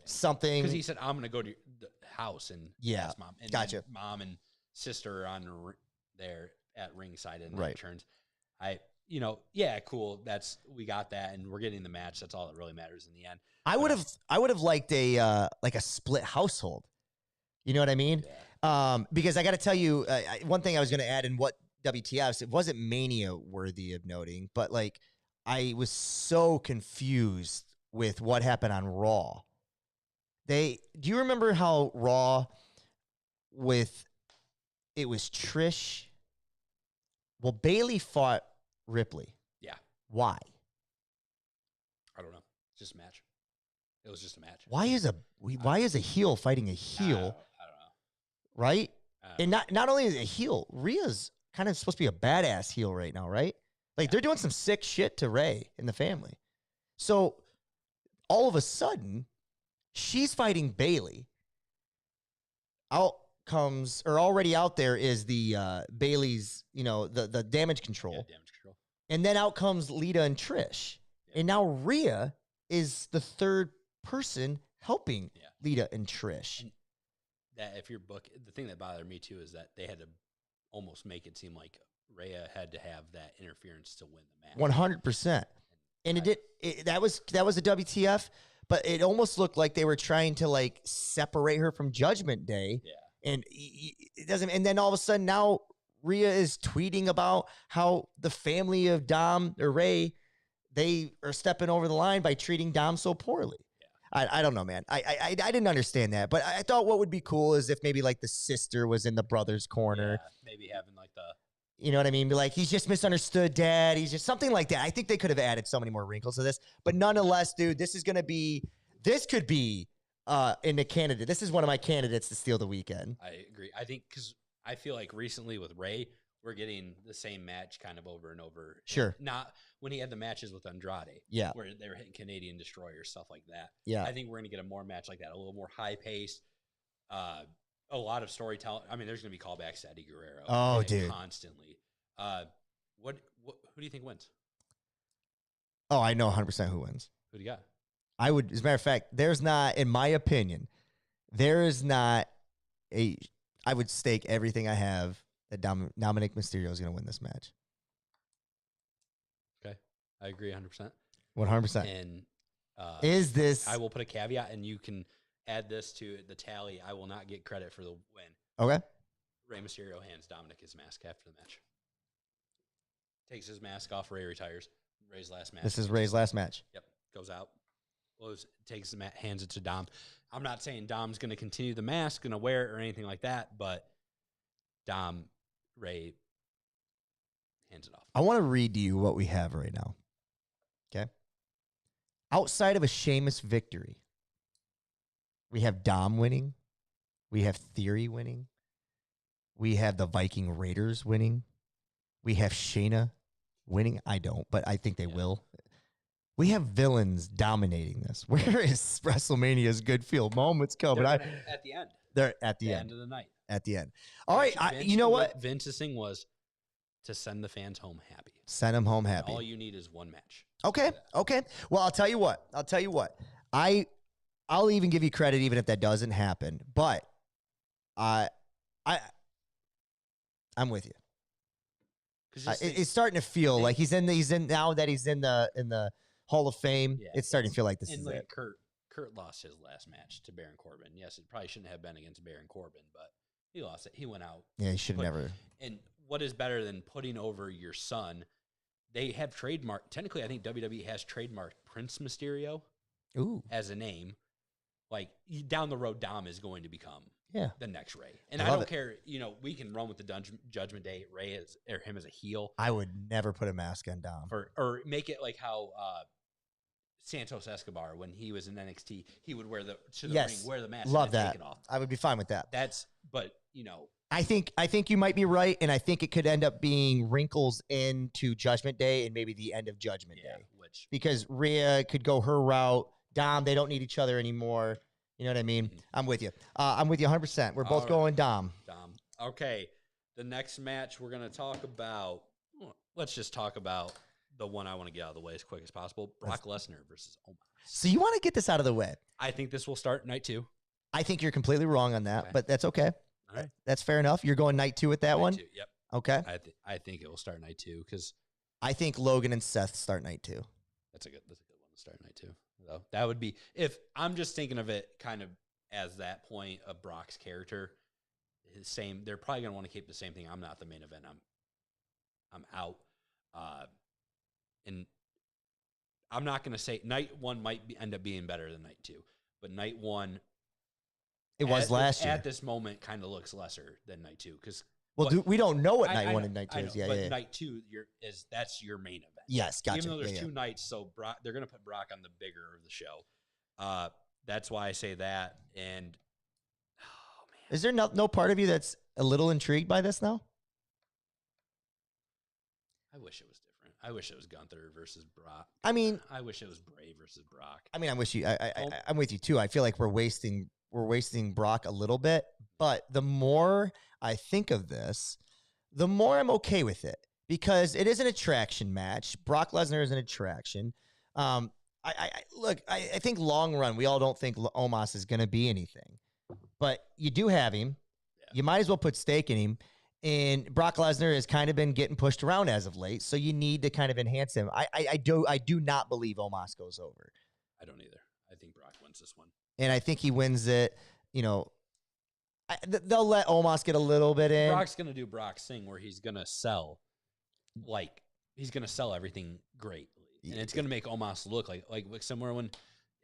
something. Because he said, I'm going to go to the house and ask mom. And gotcha. then mom and sister are on there at ringside and Right. turns. Cool. We got that, and we're getting the match. That's all that really matters in the end. I would have liked a split household. You know what I mean? Yeah. Because I got to tell you, one thing I was going to add in what WTF, it wasn't Mania worthy of noting, but like I was so confused with what happened on Raw. Do you remember how Raw it was Trish? Well, Bailey fought Ripley. Yeah. Why? I don't know. Just a match. It was just a match. Why is a heel fighting a heel? I don't know. Right? And not only is it a heel, Rhea's kind of supposed to be a badass heel right now, right? Like they're doing some sick shit to Ray and the family. So all of a sudden, she's fighting Bailey. Already out there is the Bailey's, the damage control. Yeah, damage control. And then out comes Lita and Trish. Yeah. And now Rhea is the third person helping Lita and Trish. And that if your book, the thing that bothered me too is that they had to almost make it seem like Rhea had to have that interference to win the match. 100%. And that was a WTF, but it almost looked like they were trying to like separate her from Judgment Day. Yeah. And it doesn't. And then all of a sudden now Rhea is tweeting about how the family of Dom or Ray, they are stepping over the line by treating Dom so poorly. I don't know, man. I didn't understand that, but I thought what would be cool is if maybe like the sister was in the brother's corner. Yeah, maybe having like you know what I mean? Be like, he's just misunderstood, Dad. He's just something like that. I think they could have added so many more wrinkles to this, but nonetheless, dude, this could be in the candidate. This is one of my candidates to steal the weekend. I agree. I think because I feel like recently with Ray, we're getting the same match kind of over and over. Sure. Not when he had the matches with Andrade. Yeah. Where they were hitting Canadian Destroyer, stuff like that. Yeah. I think we're going to get a more match like that, a little more high paced, a lot of storytelling. I mean, there's going to be callbacks to Eddie Guerrero. Oh, dude. Constantly. Who do you think wins? Oh, I know 100% who wins. Who do you got? I would, as a matter of fact, there's not, in my opinion, there is not I would stake everything I have that Dominic Mysterio is going to win this match. Okay. I agree 100%. 100%. And is this... I will put a caveat, and you can add this to the tally. I will not get credit for the win. Okay. Rey Mysterio hands Dominic his mask after the match. Takes his mask off. Ray retires. Ray's last match. This is Ray's last match. Yep. Goes out. Takes the mat, hands it to Dom. I'm not saying Dom's going to continue the mask, going to wear it or anything like that, but Ray hands it off. I want to read to you what we have right now. Okay. Outside of a Sheamus victory, we have Dom winning. We have Theory winning. We have the Viking Raiders winning. We have Shayna winning. I don't, but I think they will. We have villains dominating this. Where is WrestleMania's good feel moments coming? At the end. They're at the end. End of the night. At the end. All right. Vince, you know what? Vince's thing was to send the fans home happy. Send them home happy. All you need is one match. Okay. Okay. Well, I'll tell you what. I'll even give you credit even if that doesn't happen. But I'm with you. It's starting to feel like he's in now that he's in the Hall of Fame. Yeah, it's starting to feel like this is it. Kurt lost his last match to Baron Corbin. Yes, it probably shouldn't have been against Baron Corbin, but he lost it. He went out. Yeah, he should never. And what is better than putting over your son? They have trademarked. Technically, I think WWE has trademarked Prince Mysterio as a name. Like down the road, Dom is going to become the next Ray. And I don't care. We can run with the Judgment Day Ray or him as a heel. I would never put a mask on Dom. Or make it like how Santos Escobar, when he was in NXT, he would wear ring, wear the mask. Love and that. Take it off. I would be fine with that. I think you might be right, and I think it could end up being wrinkles into Judgment Day and maybe the end of Judgment Day. Because Rhea could go her route. Dom, they don't need each other anymore. You know what I mean? Mm-hmm. I'm with you. I'm with you 100%. We're both going Dom. Okay. The next match we're going to talk about, let's just talk about the one I want to get out of the way as quick as possible. Brock Lesnar versus Omos. So you want to get this out of the way. I think this will start night 2. I think you're completely wrong on that, but that's okay. All right. That's fair enough. You're going night 2 with that Night one? 2, yep. Okay. I think it will start night 2 because I think Logan and Seth start night 2. that's a good one to start night 2. So that would be, if I'm just thinking of it kind of as that point of Brock's character, they're probably going to want to keep the same thing. I'm not the main event. I'm out. And I'm not going to say night 1 might end up being better than night 2, but night 1, it was last year. At this moment, kind of looks lesser than night 2 because we don't know what night 1 and night 2 is. But night 2 that's your main event. Yes, gotcha. Even though there's 2 nights, so they're going to put Brock on the bigger of the show. That's why I say that. And oh man, is there no part of you that's a little intrigued by this now? I wish it was different. I wish it was Gunther versus Brock. I mean, I wish it was Bray versus Brock. I mean, I'm with you. I'm with you too. I feel like we're wasting Brock a little bit, but the more I think of this, the more I'm okay with it because it is an attraction match. Brock Lesnar is an attraction. I think long run, we all don't think Omos is going to be anything, but you do have him. Yeah. You might as well put stake in him. And Brock Lesnar has kind of been getting pushed around as of late, so you need to kind of enhance him. I do not believe Omos goes over. I don't either. I think Brock wins this one, and I think he wins it. You know, they'll let Omos get a little bit in. Brock's gonna do Brock's thing where he's gonna sell, everything great, and it's gonna make Omos look like somewhere when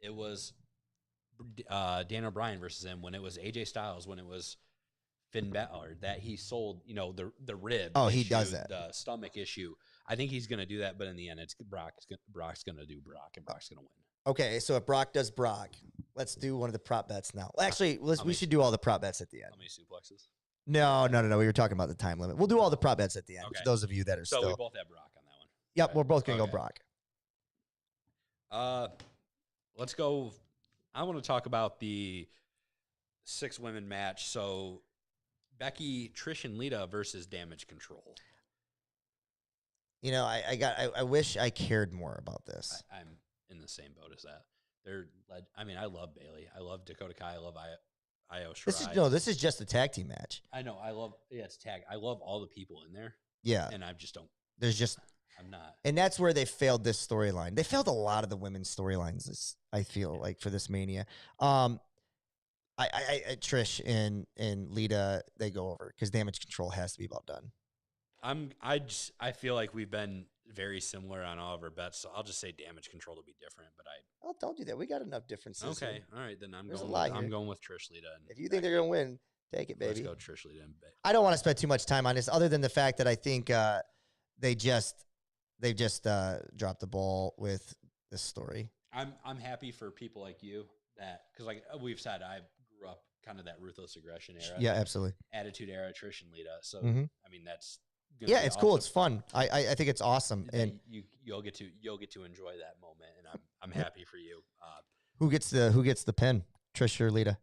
it was Daniel Bryan versus him, when it was AJ Styles, when it was Finn Balor, that he sold, the rib. Oh, issue, he does that. The stomach issue. I think he's going to do that, but in the end, it's Brock's going to do Brock, and Brock's going to win. Okay, so if Brock does Brock, let's do one of the prop bets now. Actually, we should do all the prop bets at the end. How many suplexes? No. We were talking about the time limit. We'll do all the prop bets at the end. Okay. For those of you that are so still. we both have Brock on that one. Yep, we're both going to go Brock. Let's go. I want to talk about the 6 women match. So Becky, Trish, and Lita versus Damage Control. I wish I cared more about this. I'm in the same boat as that. I love Bailey. I love Dakota Kai. I love Io Shirai. This is just a tag team match. I know. It's tag. I love all the people in there. Yeah. And I just don't. I'm not. And that's where they failed this storyline. They failed a lot of the women's storylines, I feel like, for this Mania. Trish and Lita, they go over because Damage Control has to be about done. I feel like we've been very similar on all of our bets, so I'll just say Damage Control will be different. But don't do that. We got enough differences. Okay, here. All right, then I'm going with Trish, Lita. If you think they're gonna win, take it, baby. Let's go Trish, Lita, and Becky. I don't want to spend too much time on this, other than the fact that I think they've just dropped the ball with this story. I'm happy for people like you because like we've said, I grew up kind of that ruthless aggression era. Yeah, absolutely. Attitude era, Trish and Lita. So I mean that's it's cool. It's fun. I think it's awesome, and you'll get to enjoy that moment, and I'm happy for you. Who gets the pin, Trish or Lita?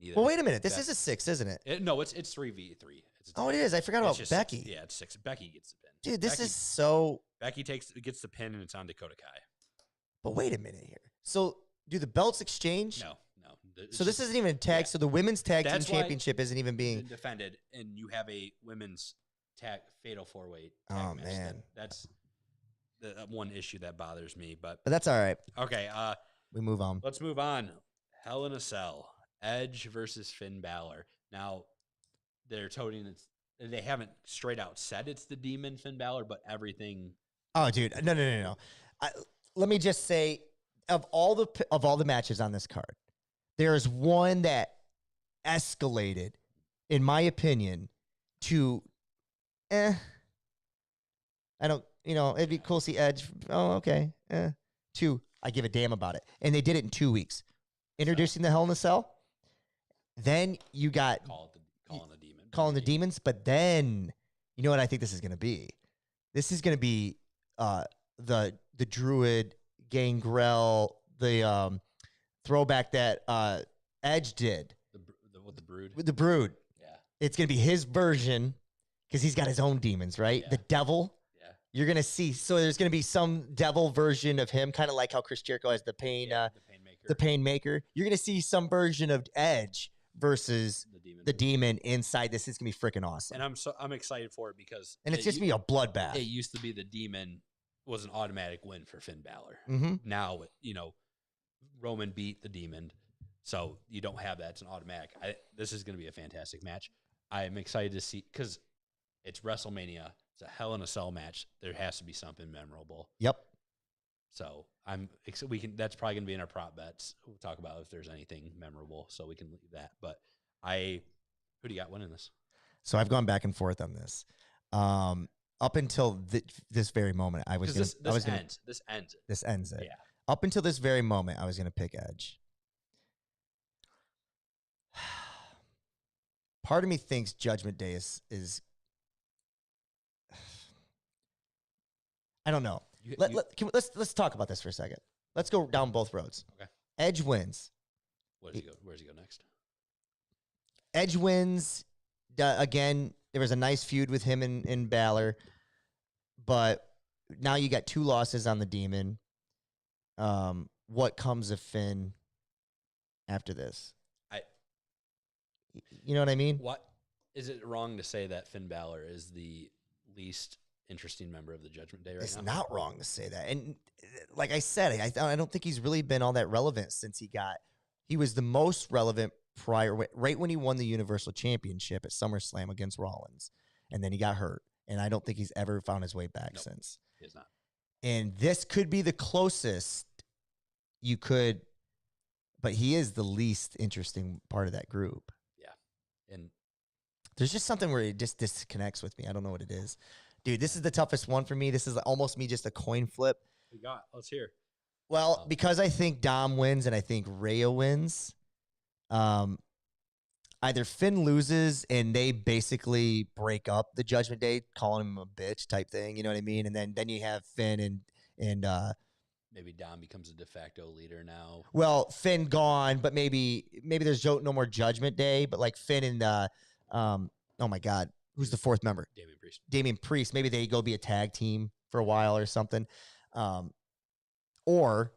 Neither. Well, wait a minute. This is a 6, isn't it? No, it's 3v3. It is. I forgot about Becky. 6. Yeah, it's 6. Becky gets the pin. Dude, this is so. Becky gets the pin, and it's on Dakota Kai. But wait a minute here. So, do the belts exchange? No. So this isn't even a tag. Yeah. So the women's tag team championship isn't even being defended, and you have a women's tag fatal 4-way. Oh match. man, that's the one issue that bothers me. But that's all right. Okay, we move on. Let's move on. Hell in a Cell, Edge versus Finn Balor. Now they're toting it. They haven't straight out said it's the Demon Finn Balor, but everything. Oh, dude, no. Let me just say, of all the matches on this card, there is one that escalated, in my opinion, to I don't, it'd be cool to see Edge. Oh, okay. 2, I give a damn about it. And they did it in 2 weeks. Introducing the Hell in a Cell. Then you got calling the demons. But then, you know what I think this is going to be? This is going to be the Druid, Gangrel, the throwback that Edge did. With the Brood? With the Brood. Yeah. It's going to be his version because he's got his own demons, right? Yeah. The devil. Yeah. You're gonna see. So there's gonna be some devil version of him, kind of like how Chris Jericho has the pain, The pain maker. the pain maker. You're gonna see some version of Edge versus the demon inside this. Is gonna be freaking awesome. And I'm excited for it because And it's just gonna be a bloodbath. It used to be the demon was an automatic win for Finn Balor. Mm-hmm. Now, Roman beat the demon, so you don't have that. It's an automatic. This is going to be a fantastic match. I'm excited to see because it's WrestleMania. It's a Hell in a Cell match. There has to be something memorable. Yep. So that's probably going to be in our prop bets. We'll talk about if there's anything memorable, so we can leave that. But who do you got winning this? So I've gone back and forth on this. Up until this very moment, I was going to. This ends it. Yeah. Up until this very moment, I was going to pick Edge. Part of me thinks Judgment Day is I don't know. Let's talk about this for a second. Let's go down both roads. Okay. Edge wins. Where does he go next? Edge wins. Again, there was a nice feud with him and Balor, but now you got 2 losses on the demon. What comes of Finn after this? You know what I mean? What is it wrong to say that Finn Balor is the least interesting member of the Judgment Day right now? It's not wrong to say that. And like I said, I don't think he's really been all that relevant since he was the most relevant right when he won the Universal Championship at SummerSlam against Rollins. And then he got hurt. And I don't think he's ever found his way back since. He has not. And this could be the closest you could, but he is the least interesting part of that group. Yeah. And there's just something where it just disconnects with me. I don't know what it is. Dude, this is the toughest one for me. This is almost me just a coin flip. Let's hear. Well, because I think Dom wins and I think Rhea wins, either Finn loses and they basically break up the Judgment Day, calling him a bitch type thing. You know what I mean? And then you have Finn and maybe Dom becomes a de facto leader now. Well, Finn gone, but maybe there's no more Judgment Day. But like Finn and oh my God, who's the 4th member? Damian Priest. Maybe they go be a tag team for a while or something. Or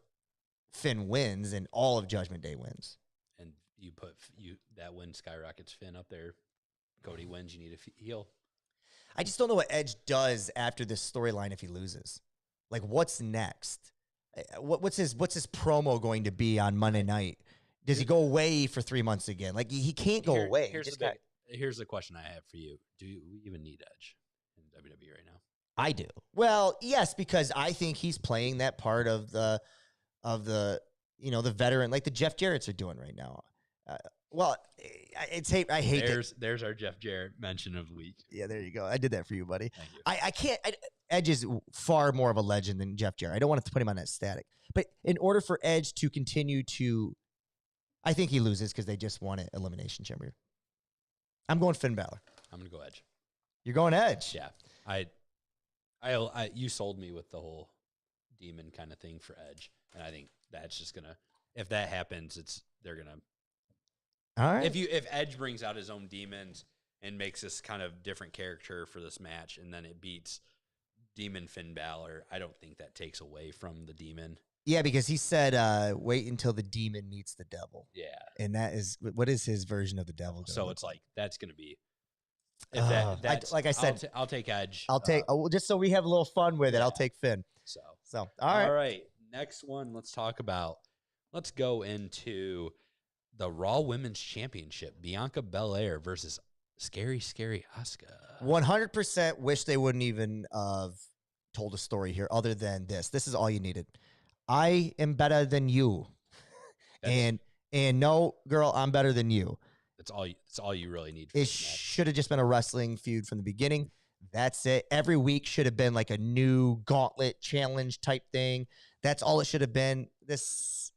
Finn wins and all of Judgment Day wins. And that win skyrockets Finn up there. Cody wins. You need a heel. I just don't know what Edge does after this storyline if he loses. Like, what's next? What's his promo going to be on Monday night? Does he go away for 3 months again? Like, he can't go away. Here's the question I have for you. Do we even need Edge in WWE right now? I do. Well, yes, because I think he's playing that part of the the veteran, like the Jeff Jarrett's are doing right now. I hate There's our Jeff Jarrett mention of the week. Yeah, there you go. I did that for you, buddy. Thank you. I can't. Edge is far more of a legend than Jeff Jarrett. I don't want to put him on that static. But in order for Edge to continue to, I think he loses because they just won it Elimination Chamber. I'm going Finn Balor. I'm gonna go Edge. You're going Edge. Yeah, you sold me with the whole demon kind of thing for Edge, and I think that's just gonna. If that happens, they're gonna. All right. If Edge brings out his own demons and makes this kind of different character for this match, and then it beats Demon Finn Balor, I don't think that takes away from the demon. Yeah, because he said, "Wait until the demon meets the devil." Yeah, and that is what is his version of the devil? So it's like that's going to be. Like I said, I'll take Edge. I'll take just so we have a little fun with it. I'll take Finn. So all right. Next one, let's go into the Raw Women's Championship. Bianca Belair versus Scary Asuka. 100% wish they wouldn't even have told a story here other than this. This is all you needed. I am better than you. And no, girl, I'm better than you. That's all you really need. It should have just been a wrestling feud from the beginning. That's it. Every week should have been like a new gauntlet challenge type thing. That's all it should have been. This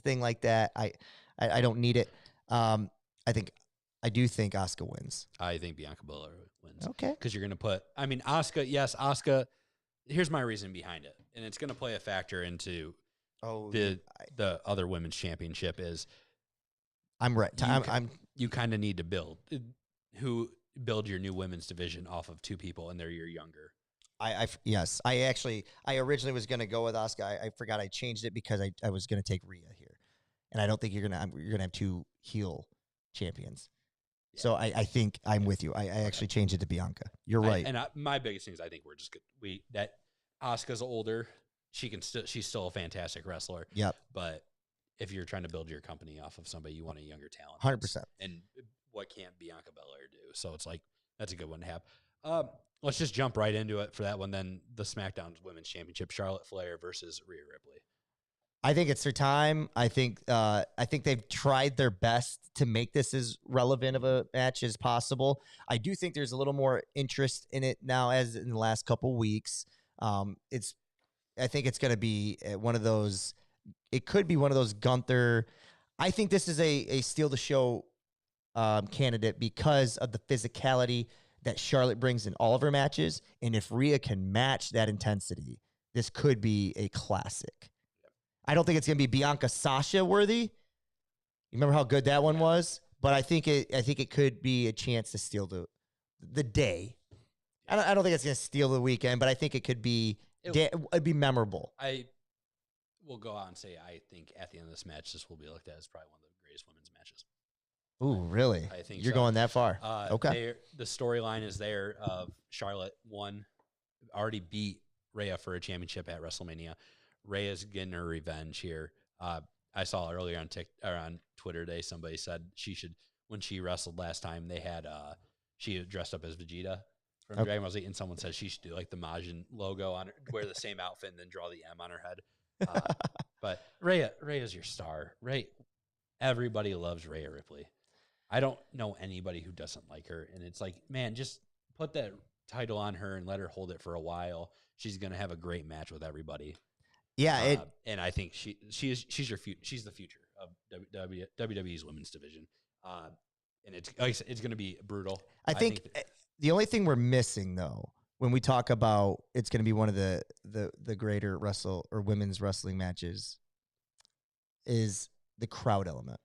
thing like that. I don't need it. I do think Asuka wins. I think Bianca Belair wins. Okay. Because you're going to put, Asuka, yes, Asuka. Here's my reason behind it. And it's going to play a factor into the other women's championship is I'm right. You kind of need to build. Who build your new women's division off of 2 people, and they're your younger. Yes. I originally was going to go with Asuka. I forgot I changed it because I was going to take Rhea here. And I don't think you're going to have 2 heel champions. Yeah. So I think I'm with you. I actually changed it to Bianca. You're right. My biggest thing is I think we're just good. That Asuka's older. She's still a fantastic wrestler. Yep. But if you're trying to build your company off of somebody, you want a younger talent. 100%. And what can't Bianca Belair do? So it's like, that's a good one to have. Let's just jump right into it for that one. Then the SmackDown Women's Championship, Charlotte Flair versus Rhea Ripley. I think it's their time. I think they've tried their best to make this as relevant of a match as possible. I do think there's a little more interest in it now as in the last couple weeks. I think it's going to be one of those. It could be one of those Gunther. I think this is a steal the show candidate because of the physicality that Charlotte brings in all of her matches. And if Rhea can match that intensity, this could be a classic. I don't think it's going to be Bianca Sasha worthy. You remember how good that one was? But I think it could be a chance to steal the day. I don't think it's going to steal the weekend, but I think it could be it'd be memorable. I will go out and say I think at the end of this match, this will be looked at as probably one of the greatest women's matches. Ooh, really? I think you're so. going that far. Okay. The storyline is there of Charlotte already beat Rhea for a championship at WrestleMania. Rhea's getting her revenge here. I saw earlier on Twitter today, somebody said when she wrestled last time, they had she dressed up as Vegeta from Dragon Ball Z, and someone said she should do like the Majin logo on her, wear the same outfit, and then draw the M on her head. But Rhea's your star. Everybody loves Rhea Ripley. I don't know anybody who doesn't like her, and it's like, man, just put that title on her and let her hold it for a while. She's gonna have a great match with everybody. Yeah, and I think she's the future of WWE's women's division, and it's going to be brutal. I think the only thing we're missing though, when we talk about it's going to be one of the greater women's wrestling matches, is the crowd element.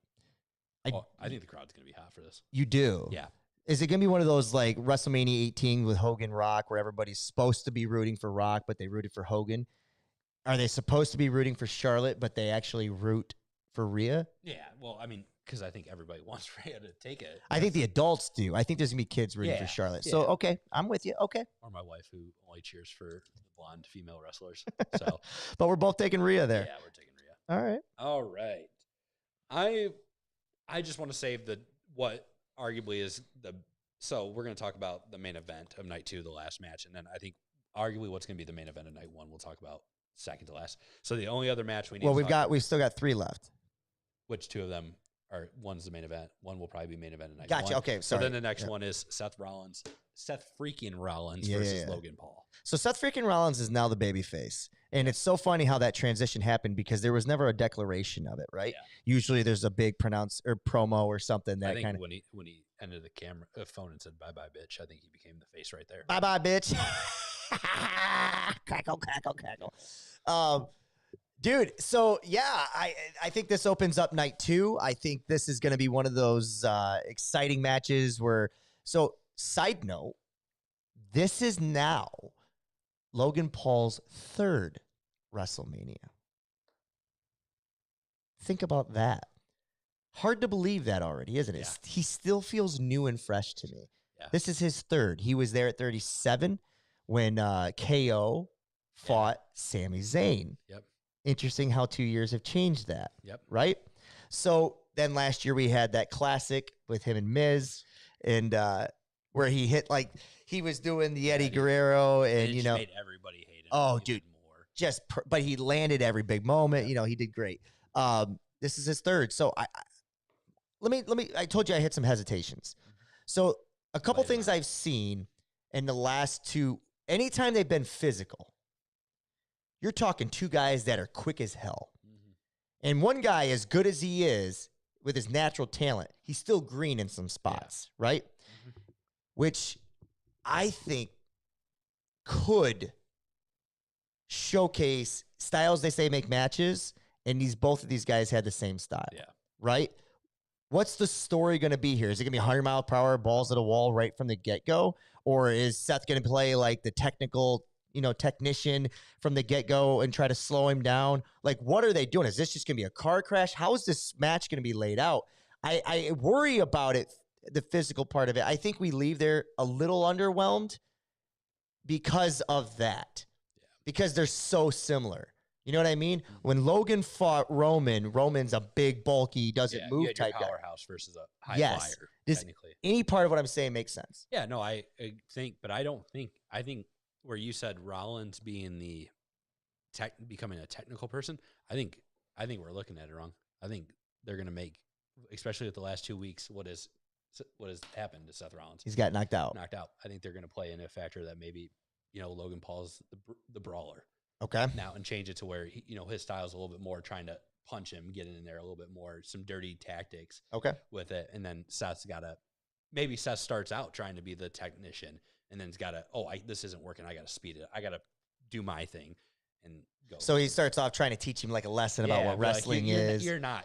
I think the crowd's going to be hot for this. You do, yeah. Is it going to be one of those like WrestleMania 18 with Hogan Rock, where everybody's supposed to be rooting for Rock, but they rooted for Hogan? Are they supposed to be rooting for Charlotte, but they actually root for Rhea? Yeah, well, I mean, because I think everybody wants Rhea to take it. I think the adults do. I think there's going to be kids rooting for Charlotte. So, okay, I'm with you. Okay. Or my wife, who only cheers for the blonde female wrestlers. So, but we're both taking Rhea there. Yeah, we're taking Rhea. All right. I just want to save what arguably is so we're going to talk about the main event of night 2, the last match, and then I think arguably what's going to be the main event of night 1, we'll talk about second to last. So the only other match we need. Well, we've still got 3 left. Which 2 of them are? One's the main event. One will probably be main event tonight. Gotcha. Okay. Sorry. So then the next one is Seth freaking Rollins versus Logan Paul. So Seth freaking Rollins is now the babyface, and it's so funny how that transition happened because there was never a declaration of it, right? Yeah. Usually there's a big promo or something that kind of. When he ended the phone and said "bye bye bitch," I think he became the face right there. Bye bye bitch. Crackle, crackle, crackle. Dude, so yeah, I think this opens up night 2. I think this is going to be one of those exciting matches where. So, side note, this is now Logan Paul's 3rd WrestleMania. Think about that. Hard to believe that already, isn't it? Yeah. He still feels new and fresh to me. Yeah. This is his 3rd. He was there at 37 when KO fought Sami Zayn. Yep. Interesting how 2 years have changed that. Yep. Right? So then last year we had that classic with him and Miz, and where he hit he was doing the Eddie Guerrero, and made everybody hate him. Oh, dude, more. But he landed every big moment. Yeah. He did great. This is his 3rd. So I told you I had some hesitations. So a couple things I've seen in the last 2. Anytime they've been physical, you're talking 2 guys that are quick as hell. Mm-hmm. And one guy, as good as he is with his natural talent, he's still green in some spots, right? Mm-hmm. Which I think could showcase styles. They say make matches, and both of these guys had the same style, right? What's the story going to be here? Is it going to be 100-mile-per-hour balls at a wall right from the get-go? Or is Seth going to play like the technical, technician from the get-go and try to slow him down? Like, what are they doing? Is this just going to be a car crash? How is this match going to be laid out? I worry about it, the physical part of it. I think we leave there a little underwhelmed because of that. Yeah. Because they're so similar. You know what I mean? When Logan fought Roman's a big, bulky, doesn't move you had type your guy. powerhouse versus a high Yes. flyer, Does technically. any part of what I'm saying makes sense? Yeah, no, I think, but I think where you said Rollins being becoming a technical person, I think we're looking at it wrong. I think they're going to make, especially with the last 2 weeks, what has happened to Seth Rollins. He's got knocked out. I think they're going to play in a factor that maybe, Logan Paul's the brawler. Okay. Now, and change it to where his style is a little bit more trying to punch him, get in there a little bit more, some dirty tactics. Okay. With it, and then Seth starts out trying to be the technician, and then he's got to, this isn't working. I got to speed it. I got to do my thing, and go. So he starts off trying to teach him like a lesson about what wrestling is. You're not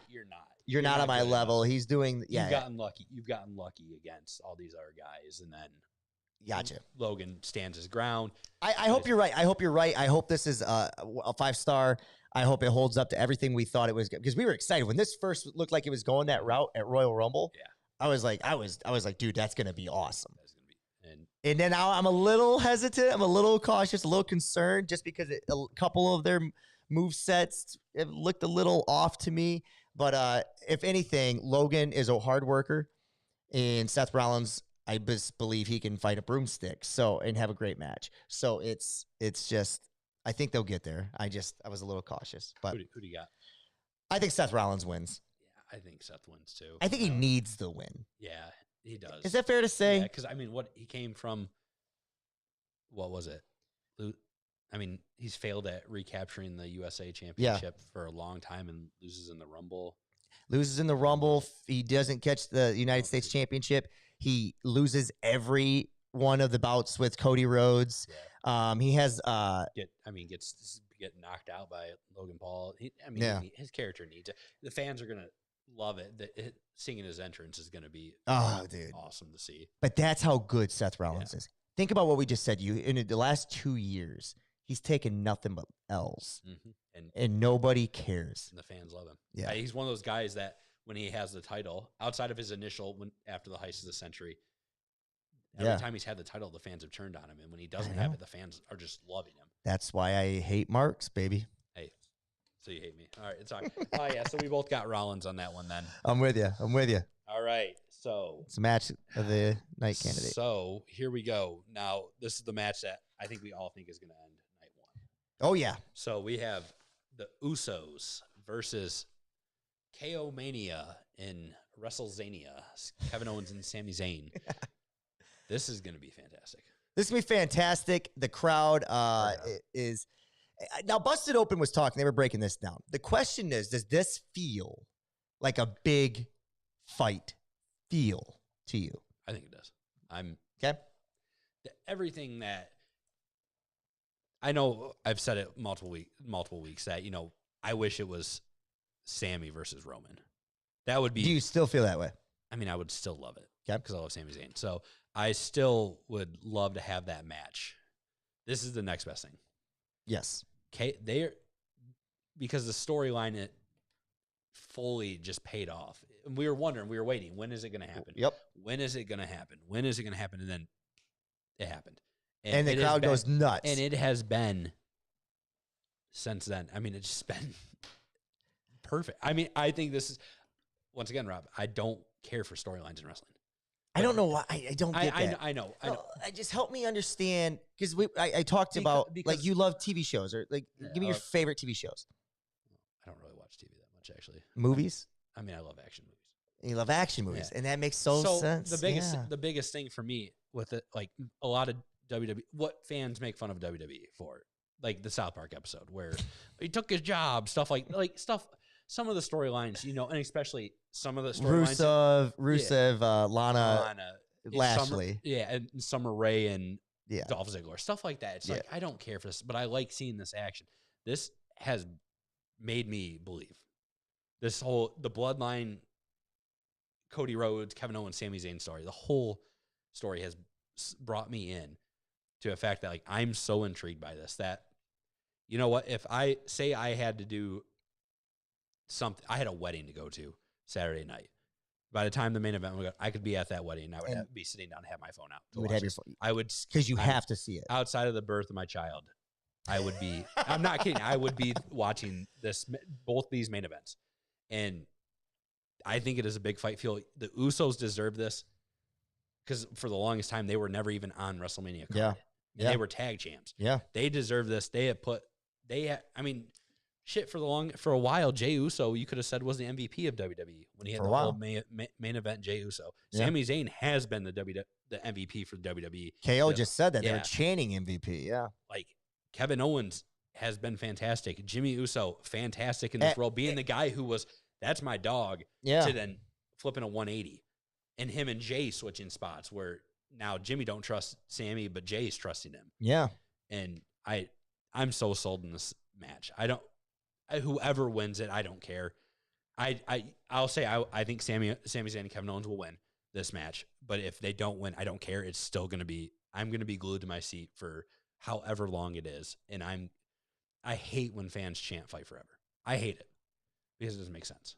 on my level. enough. He's doing. Yeah. You've gotten lucky against all these other guys, and then. Gotcha. Logan stands his ground. I hope you're right. I hope this is a 5-star. I hope it holds up to everything we thought it was, because we were excited when this first looked like it was going that route at Royal Rumble. Yeah. I was like, dude, that's gonna be awesome. That's gonna be, and then now I'm a little hesitant. I'm a little cautious, a little concerned, just because a couple of their move sets have looked a little off to me. But if anything, Logan is a hard worker, and Seth Rollins, I just believe he can fight a broomstick, and have a great match. So it's just, I think they'll get there. I was a little cautious, but who do you got? I think Seth Rollins wins. Yeah, I think Seth wins too. I think he needs the win. Yeah, he does. Is that fair to say? Yeah, because what he came from, what was it? He's failed at recapturing the USA Championship for a long time and loses in the Rumble. He doesn't catch the United States Championship. He loses every one of the bouts with Cody Rhodes. Yeah. He has gets knocked out by Logan Paul. His character needs it. The fans are gonna love it. Singing his entrance is gonna be awesome to see. But that's how good Seth Rollins is. Think about what we just said. In the last 2 years, he's taken nothing but L's, and nobody cares. And the fans love him. Yeah, he's one of those guys that when he has the title, outside of his initial after the heist of the century, every time he's had the title, the fans have turned on him, and when he doesn't have it, the fans are just loving him. That's why I hate Marks, baby. Hey, so you hate me? All right, it's all right. Yeah, so we both got Rollins on that one then. I'm with you. All right, so it's a match of the night candidate. So here we go. Now this is the match that I think we all think is going to end night one. Oh yeah. So we have the Usos versus KO Mania in WrestleZania. Kevin Owens and Sami Zayn. This is going to be fantastic. This is going to be fantastic. The crowd is... Now, Busted Open was talking. They were breaking this down. The question is, does this feel like a big fight feel to you? I think it does. Okay. Everything that... I know I've said it multiple weeks that, I wish it was Sammy versus Roman. That would be... Do you still feel that way? I would still love it. Okay. Because I love Sami Zayn. So I still would love to have that match. This is the next best thing. Yes. Okay. Because the storyline, it fully just paid off. And we were waiting. When is it going to happen? Yep. When is it going to happen? When is it going to happen? And then it happened. And the crowd goes nuts. And it has been since then. It's just been perfect. I think this is, once again, Rob, I don't care for storylines in wrestling. I don't know why. I don't get that. I know. Just help me understand, because I talked about, like, you love TV shows, or like, give me your favorite TV shows. I don't really watch TV that much, actually. Movies? I love action movies. You love action movies, and that makes sense. The biggest thing for me with it, like a lot of WWE, what fans make fun of WWE for, like the South Park episode where he took his job, stuff like stuff. Some of the storylines, and especially some of the storylines. Rusev, Lana, Lashley. And Summer Rae and yeah. Dolph Ziggler, stuff like that. It's like, I don't care for this, but I like seeing this action. This has made me believe. The bloodline Cody Rhodes, Kevin Owens, Sami Zayn story. The whole story has brought me in to a fact that like I'm so intrigued by this that, you know what, if I say I had to do something, I had a wedding to go to Saturday night. By the time the main event, I could be at that wedding. I would be sitting down and have my phone out. You would have your phone. I would, because you have to see it outside of the birth of my child. I would be. I'm not kidding. I would be watching both these main events, and I think it is a big fight. Feel the Usos deserve this because for the longest time they were never even on WrestleMania card. Yeah. They were tag champs. Yeah, they deserve this. I mean, shit, for a while, Jey Uso, you could have said, was the MVP of WWE when he had the whole main event, Jey Uso. Yeah. Sami Zayn has been the MVP for WWE. KO just said that. They're chanting MVP, yeah. Like, Kevin Owens has been fantastic. Jimmy Uso, fantastic in this role, being the guy who was, that's my dog, to then flipping a 180. And him and Jay switching spots where now Jimmy don't trust Sammy, but Jay's trusting him. Yeah. And I'm so sold in this match. Whoever wins it, I don't care. I'll say I think Sami Zayn and Kevin Owens will win this match. But if they don't win, I don't care. It's still going to be, I'm going to be glued to my seat for however long it is. And I hate when fans chant fight forever. I hate it because it doesn't make sense.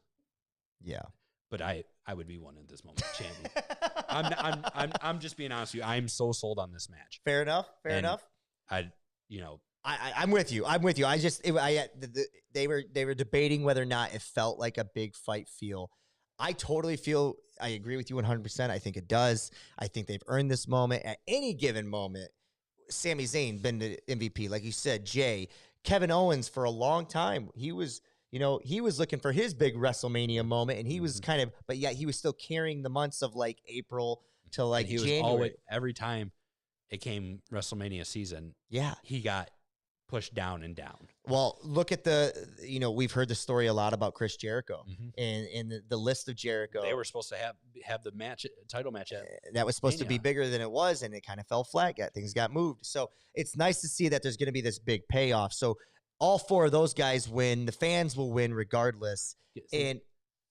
Yeah. But I would be one at this moment chanting. I'm just being honest with you. I'm so sold on this match. Fair enough. I'm with you. They were debating whether or not it felt like a big fight feel. I totally feel, I agree with you 100%. I think it does. I think they've earned this moment. At any given moment, Sami Zayn been the MVP. Like you said, Jay, Kevin Owens for a long time, he was looking for his big WrestleMania moment, and he was kind of, but yet he was still carrying the months of like April to like January. Always, every time it came WrestleMania season, he got pushed down and down. Well, look at we've heard the story a lot about Chris Jericho and the list of Jericho. They were supposed to have the title match that was supposed to be bigger than it was, and it kind of fell flat. Things got moved. So it's nice to see that there's going to be this big payoff. So all four of those guys win. The fans will win regardless. And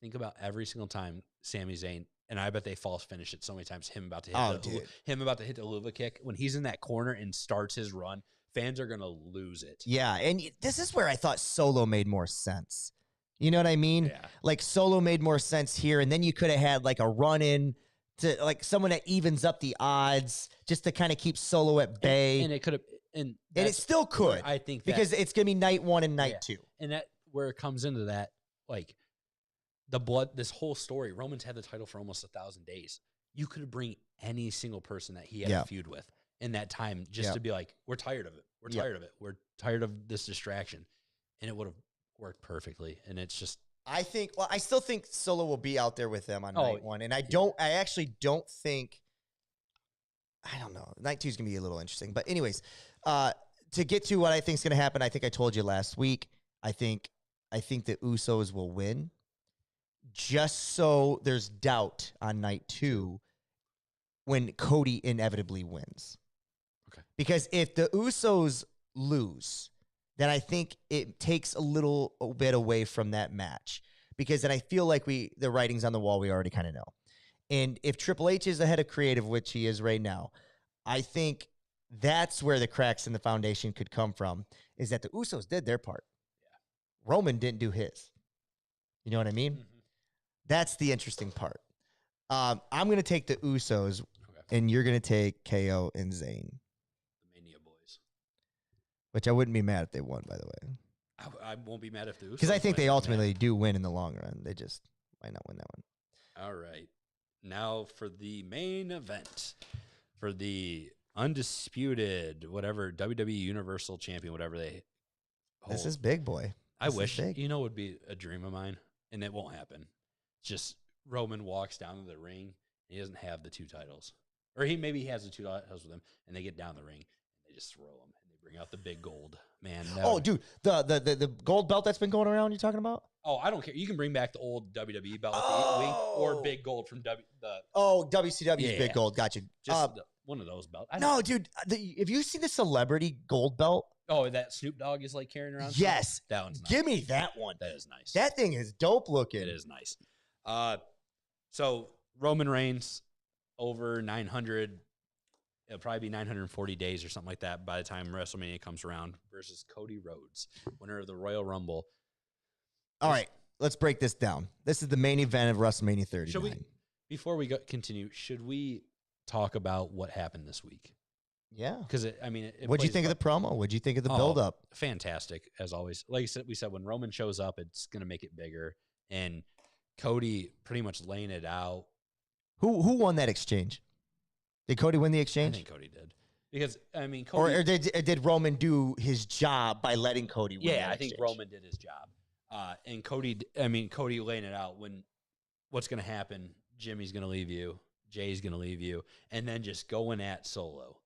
think about every single time Sami Zayn, and I bet they false finish it so many times. Him about to hit the Luva kick when he's in that corner and starts his run. Fans are going to lose it. Yeah, and this is where I thought Solo made more sense. You know what I mean? Yeah. Like Solo made more sense here, and then you could have had like a run-in to like someone that evens up the odds just to kind of keep Solo at bay. And it could have, and it still could. I think because it's going to be night one and night two. And that where it comes into that, like this whole story. Roman's had the title for almost 1,000 days. You could bring any single person that he had a feud with in that time just to be like, we're tired of it. We're tired of it. We're tired of this distraction. And it would have worked perfectly. And it's just, I still think Solo will be out there with them on night one. And I actually don't think, I don't know. Night two is going to be a little interesting. But anyways, to get to what I think is going to happen, I think I told you last week, I think the Usos will win. Just so there's doubt on night two when Cody inevitably wins. Okay. Because if the Usos lose, then I think it takes a little bit away from that match. Because then I feel like the writing's on the wall, we already kind of know. And if Triple H is the head of creative, which he is right now, I think that's where the cracks in the foundation could come from, is that the Usos did their part. Yeah. Roman didn't do his. You know what I mean? Mm-hmm. That's the interesting part. I'm going to take the Usos, and you're going to take KO and Zayn. The Mania boys. Which I wouldn't be mad if they won, by the way. I won't be mad if the Usos because I think they ultimately do win in the long run. They just might not win that one. All right. Now for the main event. For the undisputed, whatever, WWE Universal Champion, whatever they hold. This is big, boy. I wish, it would be a dream of mine, and it won't happen. It's just Roman walks down to the ring, and he doesn't have the two titles. Or maybe he has the two titles with him, and they get down the ring, and they just throw them, and they bring out the big gold. Man. Dude, the gold belt that's been going around you're talking about? Oh, I don't care. You can bring back the old WWE belt with the wing or big gold from WCW's big gold. Gotcha. Just one of those belts. No, dude. Have you seen the celebrity gold belt? Oh, that Snoop Dogg is like carrying around? Yes. That one's nice. Give me that one. That is nice. That thing is dope looking. It is nice. So Roman Reigns over 900. It'll probably be 940 days or something like that by the time WrestleMania comes around versus Cody Rhodes, winner of the Royal Rumble. All right, let's break this down. This is the main event of WrestleMania 39. Should we, before we continue, should we talk about what happened this week? Yeah. Because, what'd you think of the promo? What'd you think of the build-up? Fantastic, as always. Like we said, when Roman shows up, it's going to make it bigger. And Cody pretty much laying it out. Who won that exchange? Did Cody win the exchange? I think Cody did. Because, Cody... Or did Roman do his job by letting Cody win Yeah, I think Roman did his job. And Cody laying it out when what's going to happen, Jimmy's going to leave you, Jay's going to leave you, and then just going at Solo.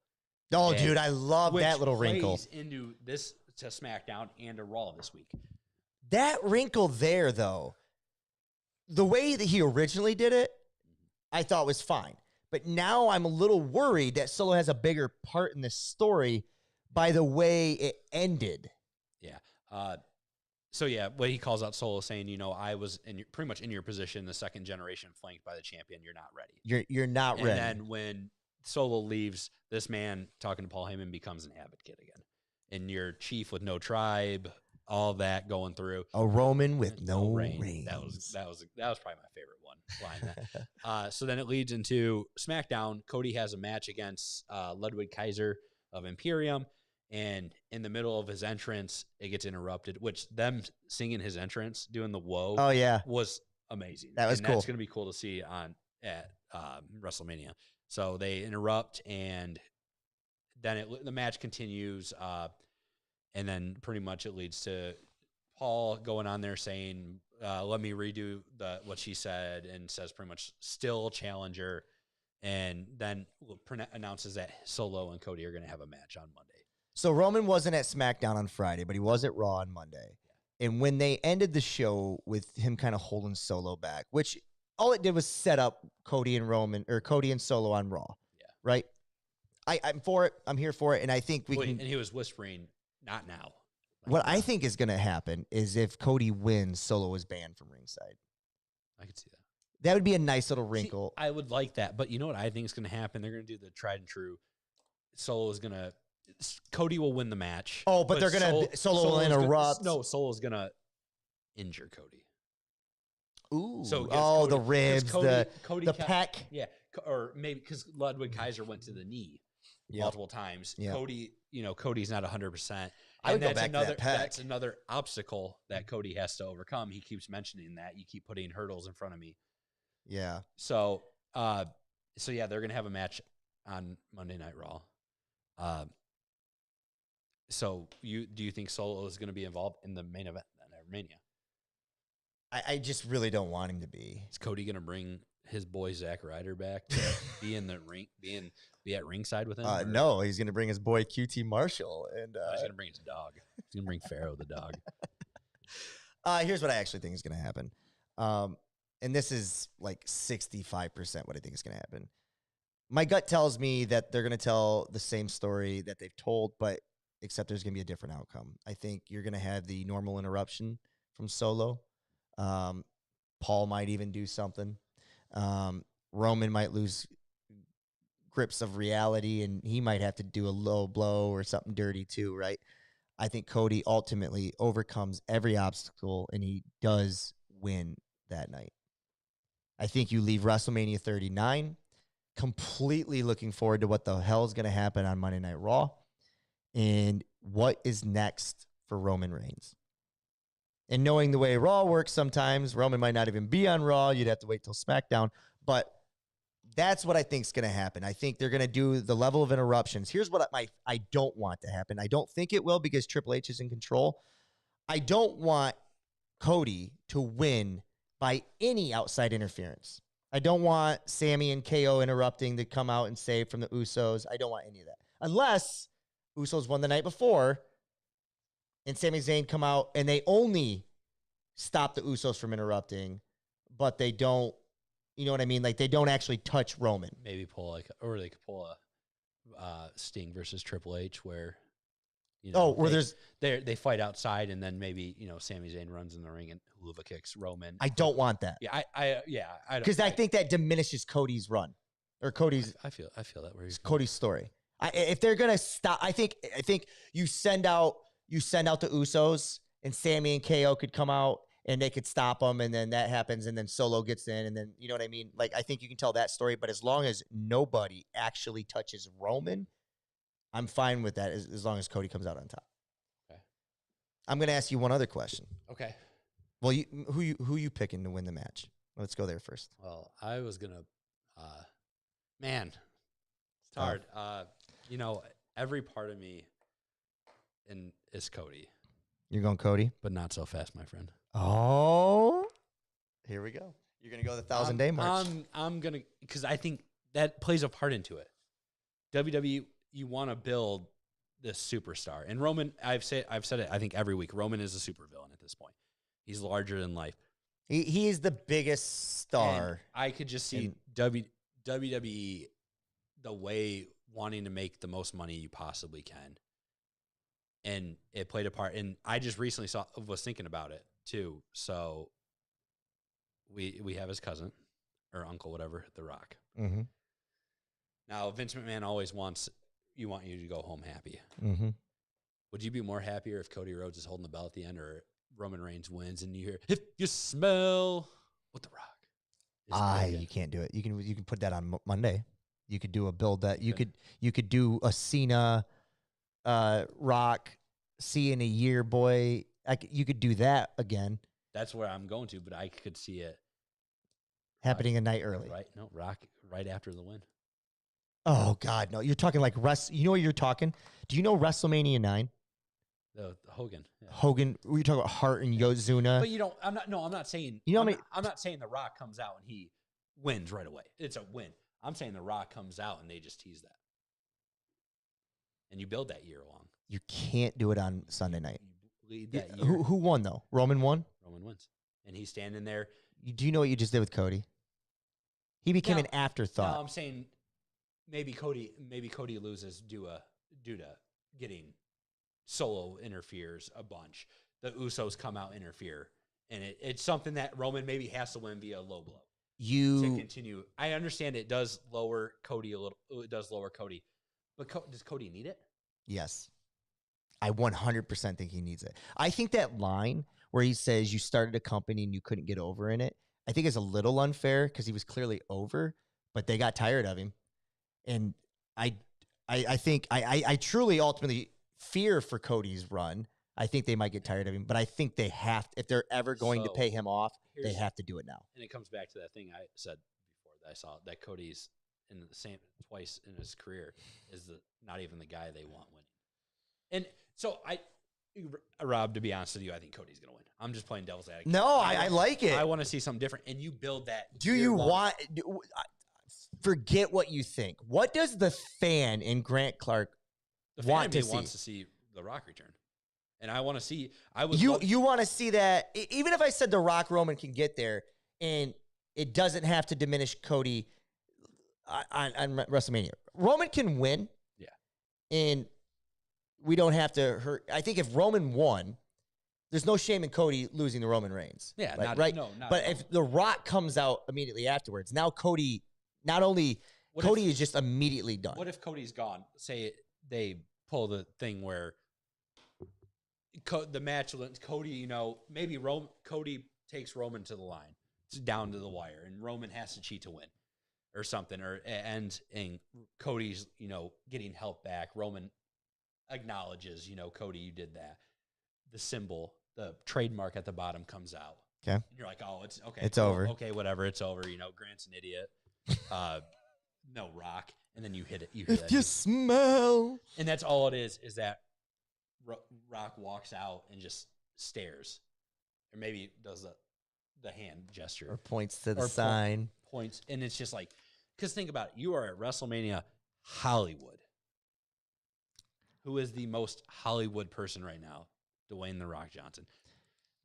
Oh, dude, I love that little wrinkle. Into this to SmackDown and to Raw this week. That wrinkle there, though, the way that he originally did it, I thought was fine. But now I'm a little worried that Solo has a bigger part in this story by the way it ended. Yeah. What he calls out Solo saying, I was pretty much in your position, the second generation flanked by the champion. You're not ready. You're not ready. And then when Solo leaves, this man talking to Paul Heyman becomes an advocate again. And your chief with no tribe, all that going through. A Roman with no reigns. That was probably my favorite line. So then it leads into SmackDown. Cody has a match against Ludwig Kaiser of Imperium. And in the middle of his entrance, it gets interrupted, which them singing his entrance, doing the whoa, was amazing. That was cool. That's going to be cool to see at WrestleMania. So they interrupt, and then the match continues, and then pretty much it leads to Paul going on there saying, let me redo what she said, and says pretty much still challenger, and then announces that Solo and Cody are going to have a match on Monday. So Roman wasn't at SmackDown on Friday, but he was at Raw on Monday. And when they ended the show with him kind of holding Solo back, which all it did was set up Cody and Solo on Raw. Yeah. Right? I'm for it. I'm here for it. And I think And he was whispering, not now. What I think is going to happen is if Cody wins, Solo is banned from ringside. I could see that. That would be a nice little wrinkle. I would like that. But you know what I think is going to happen? They're going to do the tried and true. Cody will win the match. Oh, but they're going to... Solo will interrupt. Solo's going to injure Cody. Ooh. So the ribs, the pec. Yeah. Or maybe because Ludwig Kaiser went to the knee multiple times. Yep. Cody, Cody's not 100%. I would go back to that pec. That's another obstacle that Cody has to overcome. He keeps mentioning that. You keep putting hurdles in front of me. Yeah. So they're going to have a match on Monday Night Raw. So do you think Solo is going to be involved in the main event at Mania? I just really don't want him to be. Is Cody going to bring his boy Zack Ryder back to be in the ring, be at ringside with him? No, he's going to bring his boy QT Marshall, and he's going to bring his dog. He's going to bring Pharaoh the dog. Here's what I actually think is going to happen, and this is like 65% what I think is going to happen. My gut tells me that they're going to tell the same story that they've told, but except there's going to be a different outcome. I think you're going to have the normal interruption from Solo. Paul might even do something. Roman might lose grips of reality, and he might have to do a low blow or something dirty too, right? I think Cody ultimately overcomes every obstacle, and he does win that night. I think you leave WrestleMania 39 completely looking forward to what the hell is going to happen on Monday Night Raw and what is next for Roman Reigns. And knowing the way Raw works sometimes, Roman might not even be on Raw. You'd have to wait till SmackDown. But that's what I think is going to happen. I think they're going to do the level of interruptions. Here's what I don't want to happen. I don't think it will because Triple H is in control. I don't want Cody to win by any outside interference. I don't want Sammy and KO interrupting to come out and save from the Usos. I don't want any of that. Unless Usos won the night before and Sami Zayn come out and they only stop the Usos from interrupting, but they don't, you know what I mean? Like they don't actually touch Roman. Maybe they could pull a Sting versus Triple H where You know, where they fight outside, and then maybe Sami Zayn runs in the ring and hula kicks Roman. I don't want that. Yeah, Because I think that diminishes Cody's run or Cody's. I feel that where you're Cody's story. If they're gonna stop, I think you send out the Usos and Sammy and KO could come out and they could stop them, and then that happens, and then Solo gets in, and then you know what I mean. Like I think you can tell that story, but as long as nobody actually touches Roman, I'm fine with that as long as Cody comes out on top. Okay. I'm gonna ask you one other question. Okay. Well, who you picking to win the match? Let's go there first. Well, I was gonna, man, it's hard. Every part of me is Cody. You're going Cody, but not so fast, my friend. Oh, here we go. You're gonna go the 1,000-day march. I'm gonna, because I think that plays a part into it. WWE, you want to build this superstar, and Roman. I've said it. I think every week, Roman is a supervillain at this point. He's larger than life. He is the biggest star. And I could just see WWE the way wanting to make the most money you possibly can. And it played a part. And I just recently was thinking about it too. So we have his cousin or uncle, whatever, The Rock. Mm-hmm. Now, Vince McMahon always wants you to go home happy. Mm-hmm. Would you be more happier if Cody Rhodes is holding the belt at the end, or Roman Reigns wins and you hear, if you smell what The Rock? You can't do it. You can put that on Monday. You could do a build that you could do a Cena, Rock, see in a year, boy. You could do that again. That's where I'm going to, but I could see it happening a night early. Right? No, Rock right after the win. Oh God, no! You're talking like You know what you're talking? Do you know WrestleMania 9? The Hogan. Yeah. Hogan. We're talking about Hart and Yokozuna. But you don't. I'm not saying. I'm not saying The Rock comes out and he wins right away. It's a win. I'm saying The Rock comes out and they just tease that, and you build that year long. You can't do it on Sunday night. You lead that year. Who won though? Roman won. Roman wins, and he's standing there. Do you know what you just did with Cody? He became an afterthought. No, I'm saying maybe Cody loses due to getting Solo interferes a bunch. The Usos come out, interfere, and it's something that Roman maybe has to win via a low blow. To continue. I understand it does lower Cody a little. It does lower Cody, but does Cody need it? Yes. I 100% think he needs it. I think that line where he says you started a company and you couldn't get over in it, I think is a little unfair because he was clearly over, but they got tired of him. And I think I truly ultimately fear for Cody's run. I think they might get tired of him, but I think they have to, if they're ever going to pay him off, they have to do it now. And it comes back to that thing I said before that I saw that Cody's in the same twice in his career is not even the guy they want winning. And so Rob, to be honest with you, I think Cody's going to win. I'm just playing devil's advocate. No, I like it. I want to see something different, and you build that. Do you want? Forget what you think. What does the fan in Grant Clark want to see? Wants to see The Rock return, and I want to see. You want to see that? Even if I said The Rock Roman can get there, and it doesn't have to diminish Cody on WrestleMania. Roman can win. Yeah, and we don't have to hurt. I think if Roman won, there's no shame in Cody losing to Roman Reigns. Yeah, right. No, but if The Rock comes out immediately afterwards, now Cody. Not only Cody is just immediately done. What if Cody's gone? Say they pull the thing where the match, Cody, maybe Cody takes Roman to the line, down to the wire, and Roman has to cheat to win or something, and Cody's, getting help back. Roman acknowledges, Cody, you did that. The symbol, the trademark at the bottom comes out. Okay. And you're like, oh, it's okay. It's over. Okay, whatever. It's over. Grant's an idiot. No, Rock, and then you hit it. If you smell, and that's all it is that Rock walks out and just stares, or maybe does the hand gesture, or points to the sign, points, and it's just like, because think about it, you are at WrestleMania Hollywood. Who is the most Hollywood person right now? Dwayne "The Rock" Johnson.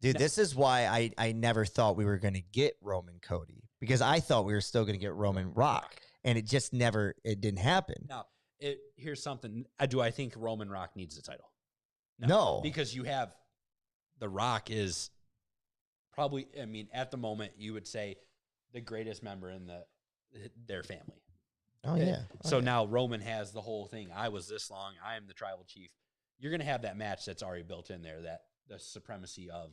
Dude, this is why I never thought we were going to get Roman Cody, because I thought we were still going to get Roman Rock, and it just it didn't happen. Now, here's something. Do I think Roman Rock needs the title? No. Because you have The Rock is probably, I mean, at the moment, you would say the greatest member in their family. Oh, yeah. So now Roman has the whole thing. I was this long. I am the tribal chief. You're going to have that match that's already built in there, that the supremacy of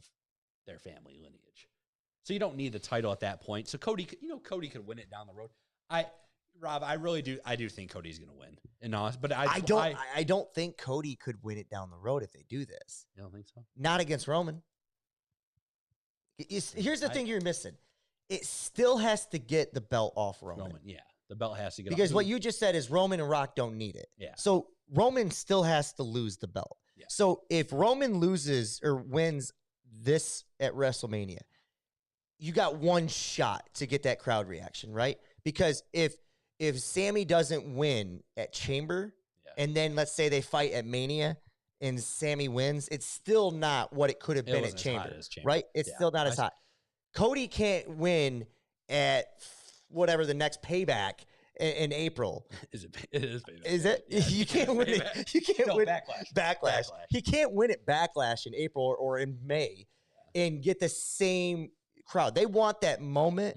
their family lineage. So you don't need the title at that point. So Cody could win it down the road. Rob, I really do. I do think Cody's going to win. And honest, but I don't think Cody could win it down the road if they do this. You don't think so? Not against Roman. Here's the thing you're missing. It still has to get the belt off Roman. Yeah. The belt has to get because off. what you just said is Roman and Rock don't need it. Yeah. So Roman still has to lose the belt. Yeah. So if Roman loses or wins this at WrestleMania, you got one shot to get that crowd reaction, right? Because if Sammy doesn't win at Chamber, and then let's say they fight at Mania and Sammy wins, it's still not what it could have been at Chamber, right? It's still not as hot. Cody can't win at whatever the next Payback in April. It is Payback. Is it? Yeah, you can't win it. You can't win Backlash. He can't win at Backlash in April or in May and get the same crowd. They want that moment.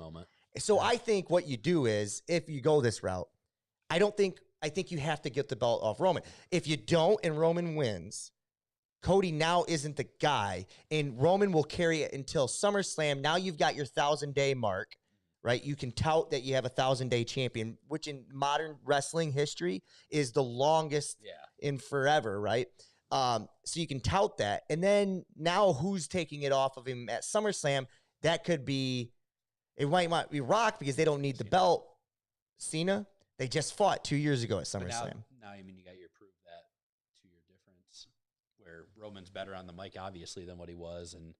So I think what you do is, if you go this route, I think you have to get the belt off Roman. If you don't and Roman wins, Cody now isn't the guy, and Roman will carry it until SummerSlam. Now you've got your 1,000-day mark, right? You can tout that you have a 1,000-day champion, which in modern wrestling history is the longest in forever, right? So you can tout that. And then now who's taking it off of him at SummerSlam? That could be, it might be Rock because they don't need the belt. Cena, they just fought 2 years ago at SummerSlam. Now, I mean, you got your prove that 2-year difference where Roman's better on the mic, obviously, than what he was. And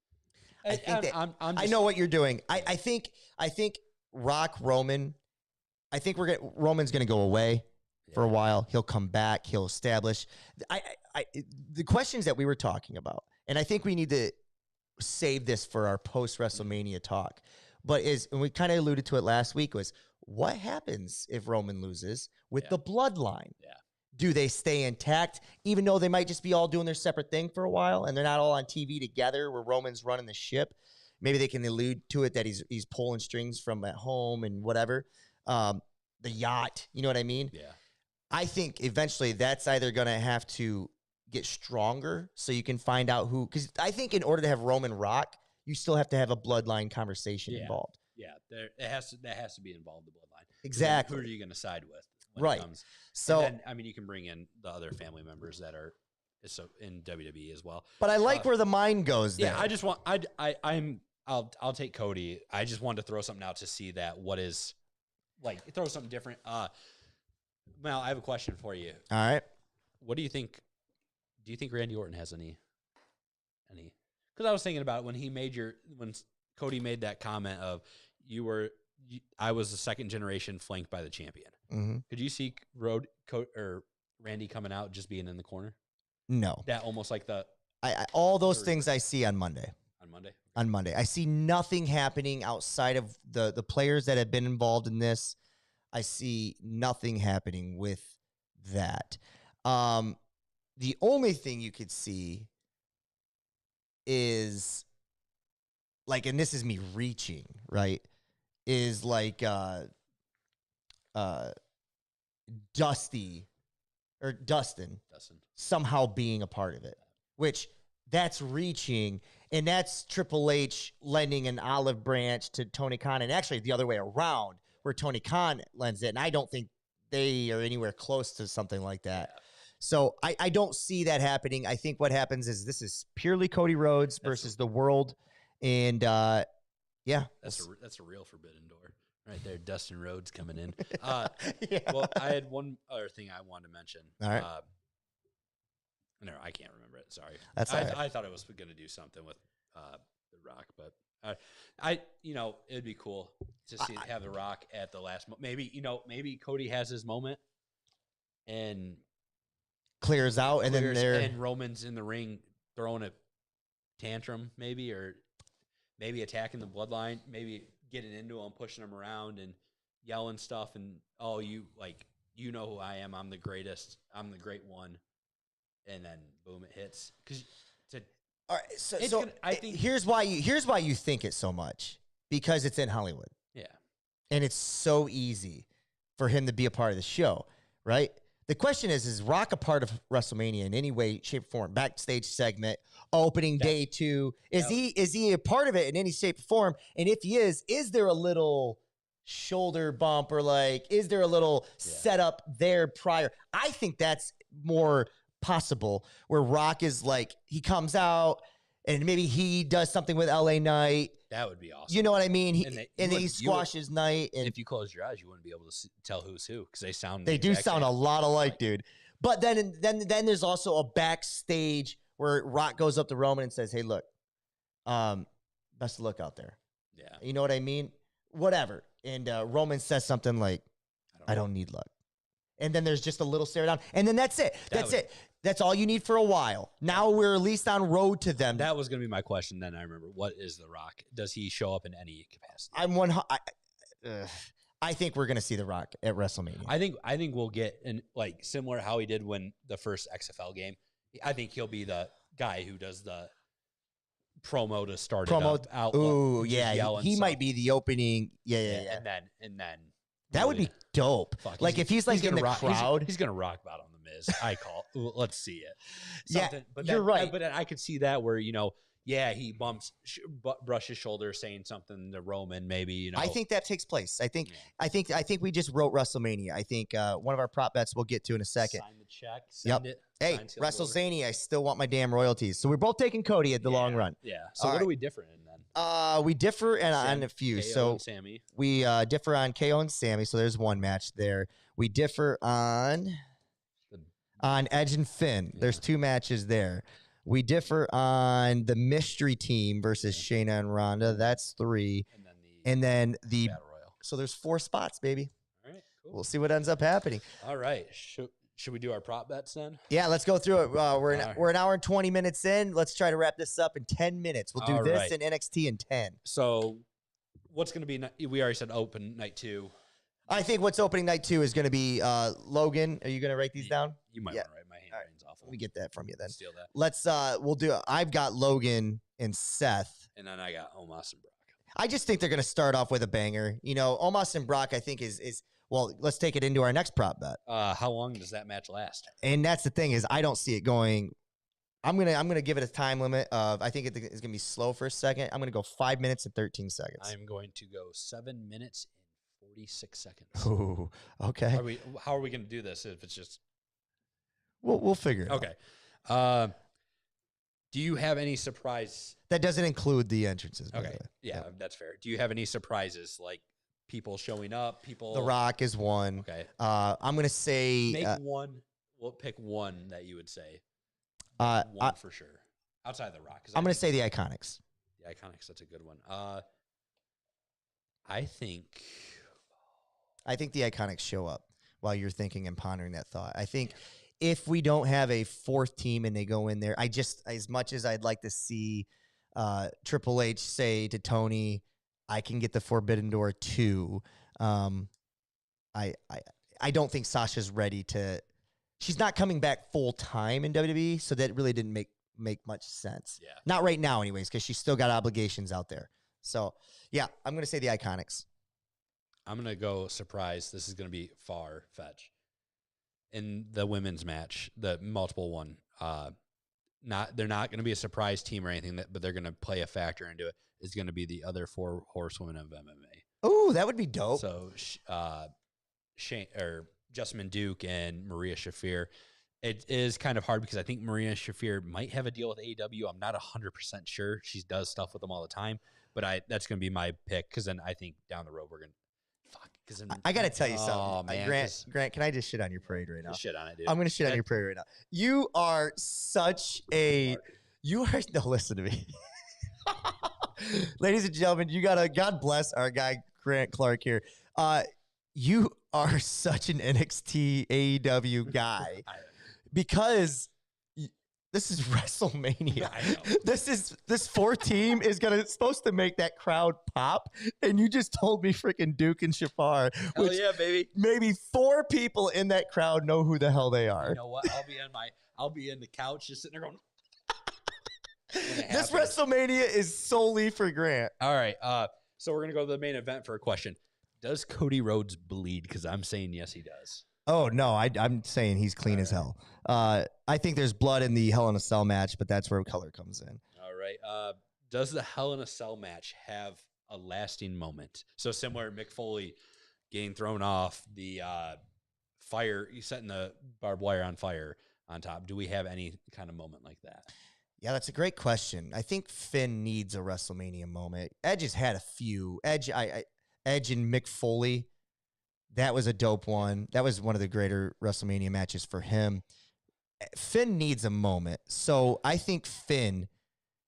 I know what you're doing. I think Rock Roman, Roman's going to go away for a while. He'll come back. He'll establish. The questions that we were talking about, and I think we need to save this for our post-WrestleMania talk, and we kind of alluded to it last week, was what happens if Roman loses with the bloodline? Yeah. Do they stay intact, even though they might just be all doing their separate thing for a while and they're not all on TV together where Roman's running the ship? Maybe they can allude to it that he's pulling strings from at home and whatever. The yacht, you know what I mean? Yeah. I think eventually that's either going to have to get stronger so you can find out who, because I think in order to have Roman Rock, you still have to have a bloodline conversation involved. Yeah, that has to be involved, the bloodline. Exactly. Who are you going to side with? Right. So, then, I mean, you can bring in the other family members that are in WWE as well. But I like where the mind goes there. Yeah, I just want I'll take Cody. I just wanted to throw something out to see that what is like, throw something different. Mal, I have a question for you. All right. What do you think? Do you think Randy Orton has any? Because I was thinking about it when Cody made that comment of I was the second generation flanked by the champion. Mm-hmm. Could you see Randy coming out just being in the corner? No. That almost like all those things I see on Monday. On Monday, I see nothing happening outside of the players that have been involved in this. I see nothing happening with that. The only thing you could see is like, and this is me reaching, right? Is like Dustin somehow being a part of it, which that's reaching, and that's Triple H lending an olive branch to Tony Khan, and actually the other way around, where Tony Khan lends it, and I don't think they are anywhere close to something like that. Yeah. So I don't see that happening. I think what happens is this is purely Cody Rhodes versus the world, and that's a real forbidden door right there. Dustin Rhodes coming in. Well, I had one other thing I wanted to mention. All right. No, I can't remember it. Sorry. That's all right. I thought I was going to do something with The Rock, but it'd be cool to have The Rock at the last moment. Maybe Cody has his moment and clears out, and Roman's in the ring throwing a tantrum, or maybe attacking the bloodline, maybe getting into him, pushing him around and yelling stuff, and you know who I am, I'm the greatest, I'm the great one, and then boom, it hits. Because All right, so, It's so gonna- I think- here's why you think it so much, because it's in Hollywood. yeah, And it's so easy for him to be a part of the show, right? The question is Rock a part of WrestleMania in any way, shape, or form? Backstage segment, opening day 2. Is he a part of it in any shape or form? And if he is there a little shoulder bump, or like, is there a little setup there prior? I think that's more possible, where Rock is like, he comes out and maybe he does something with LA Knight. that would be awesome. You know what I mean? And He squashes Knight. And if you close your eyes, you wouldn't be able to tell who's who because they sound. they the do exact sound a same. lot alike, dude. But then there's also a backstage where Rock goes up to Roman and says, "Hey, look, best of luck out there." Yeah, You know what I mean? Whatever. And Roman says something like, "I don't need luck." And then there's just a little stare down, and then that's it. That's it. That's all you need for a while. Now we're at least on road to them. That was going to be my question. Then I remember, what is The Rock? Does he show up in any capacity? I think we're gonna see The Rock at WrestleMania. I think we'll get in like similar how he did when the first XFL game. I think he'll be the guy who does the promo to start it up. Out. Ooh, yeah. He might be the opening. Yeah. And then That would be dope. Fuck, like if he's like in the crowd. he's gonna rock bottom the Miz. I call. Let's see it. Yeah, but you're right. But then I could see that where he brushes shoulder, saying something to Roman. Maybe I think that takes place. I think we just wrote WrestleMania. I think one of our prop bets we'll get to in a second. Sign the check. Send it. Hey, sign, seal, deliver. WrestleZania. I still want my damn royalties. So we're both taking Cody at the long run. Yeah. So All what right. are we different in then? We differ on a few. KO So and Sammy. we differ on KO and Sammy. So there's one match there. We differ on Edge and Finn. Yeah. There's 2 matches there. We differ on the mystery team versus Shayna and Ronda. That's 3. And then the Battle Royal. so there's 4 spots, baby. All right. Cool. We'll see what ends up happening. All right. Should we do our prop bets then? Yeah, let's go through it. We're right. an hour and 20 minutes in. Let's try to wrap this up in 10 minutes. We'll do All this right. in NXT in 10. So, what's going to be? We already said open night 2. I think what's opening night 2 is going to be Logan. Are you going to write these down? You might Yeah. want to write. My handwriting's awful. Let me get that from you then. Steal that. Let's we'll do I've got Logan and Seth. And then I got Omos and Brock. I just think they're going to start off with a banger. Omos and Brock I think is well, let's take it into our next prop bet. How long does that match last? And that's the thing is I don't see it going. I'm gonna give it a time limit of I think it's gonna be slow for a second. I'm gonna go 5 minutes and 13 seconds. I'm going to go 7 minutes and 46 seconds. Ooh, okay. How are we going to do this if it's just We'll figure it out. okay? Do you have any surprise? That doesn't include the entrances. by the Okay, way. yeah, that's fair. Do you have any surprises like people showing up? People. The Rock is one. Okay. I'm gonna say Make one. We'll pick one that you would say. one For sure. Outside the Rock. I'm gonna say the Iconics. The Iconics. That's a good one. I think the Iconics show up while you're thinking and pondering that thought. I think if we don't have a 4th team and they go in there, as much as I'd like to see Triple H say to Tony, I can get the Forbidden Door too. I don't think Sasha's ready to. She's not coming back full time in WWE, so that really didn't make much sense. Yeah. Not right now, anyways, because she's still got obligations out there. So yeah, I'm gonna say the Iconics. I'm going to go surprise. This is going to be far fetch. In the women's match, the multiple one, they're not going to be a surprise team or anything, but they're going to play a factor into it. Is going to be the other 4 horsewomen of MMA. Oh, that would be dope. So, Jessamine Duke and Maria Shafir. It is kind of hard because I think Maria Shafir might have a deal with AEW. I'm not 100% sure. She does stuff with them all the time, but that's going to be my pick because then I think down the road we're going to. Fuck, because I got to tell you something. Oh, man, Grant, can I just shit on your parade right now? shit on it, dude. I'm going to shit on your parade right now. You are such a. You are. No, listen to me. Ladies and gentlemen, you got God bless our guy, Grant Clark here. You are such an NXT AEW guy because This is WrestleMania. I know. This 4 team is supposed to make that crowd pop, and you just told me freaking Duke and Shafar, Hell which yeah, baby. maybe 4 people in that crowd know who the hell they are. You know what? I'll be in the couch just sitting there going. This WrestleMania is solely for Grant. All right. So we're gonna go to the main event for a question. Does Cody Rhodes bleed? Because I'm saying yes, he does. Oh no, I'm saying he's clean as hell. I think there's blood in the Hell in a Cell match, but that's where color comes in. All right. Does the Hell in a Cell match have a lasting moment? So similar to Mick Foley getting thrown off the fire, you setting the barbed wire on fire on top. Do we have any kind of moment like that? Yeah, that's a great question. I think Finn needs a WrestleMania moment. Edge has had a few. Edge and Mick Foley, that was a dope one. That was one of the greater WrestleMania matches for him. Finn needs a moment. So I think Finn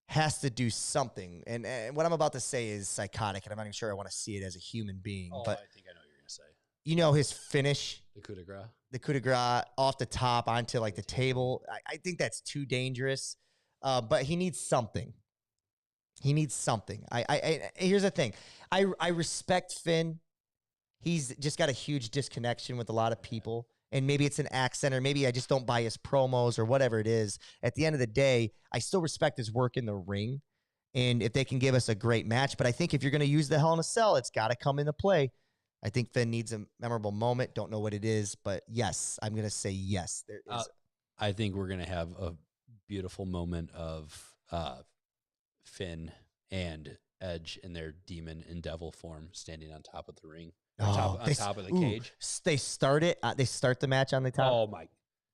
has to do something. And what I'm about to say is psychotic, and I'm not even sure I want to see it as a human being. Oh, but I think I know what you're going to say. You know his finish? The coup de grace? The coup de grace off the top onto like the table. I think that's too dangerous. But he needs something. He needs something. Here's the thing. I respect Finn. He's just got a huge disconnection with a lot of people. And maybe it's an accent, or maybe I just don't buy his promos or whatever it is. At the end of the day, I still respect his work in the ring. And if they can give us a great match, but I think if you're going to use the Hell in a Cell, it's got to come into play. I think Finn needs a memorable moment. Don't know what it is, but yes, I'm going to say yes. There is. I think we're going to have a beautiful moment of Finn and Edge in their demon and devil form standing on top of the ring, on top of the cage. They start it. They start the match on the top. Oh my,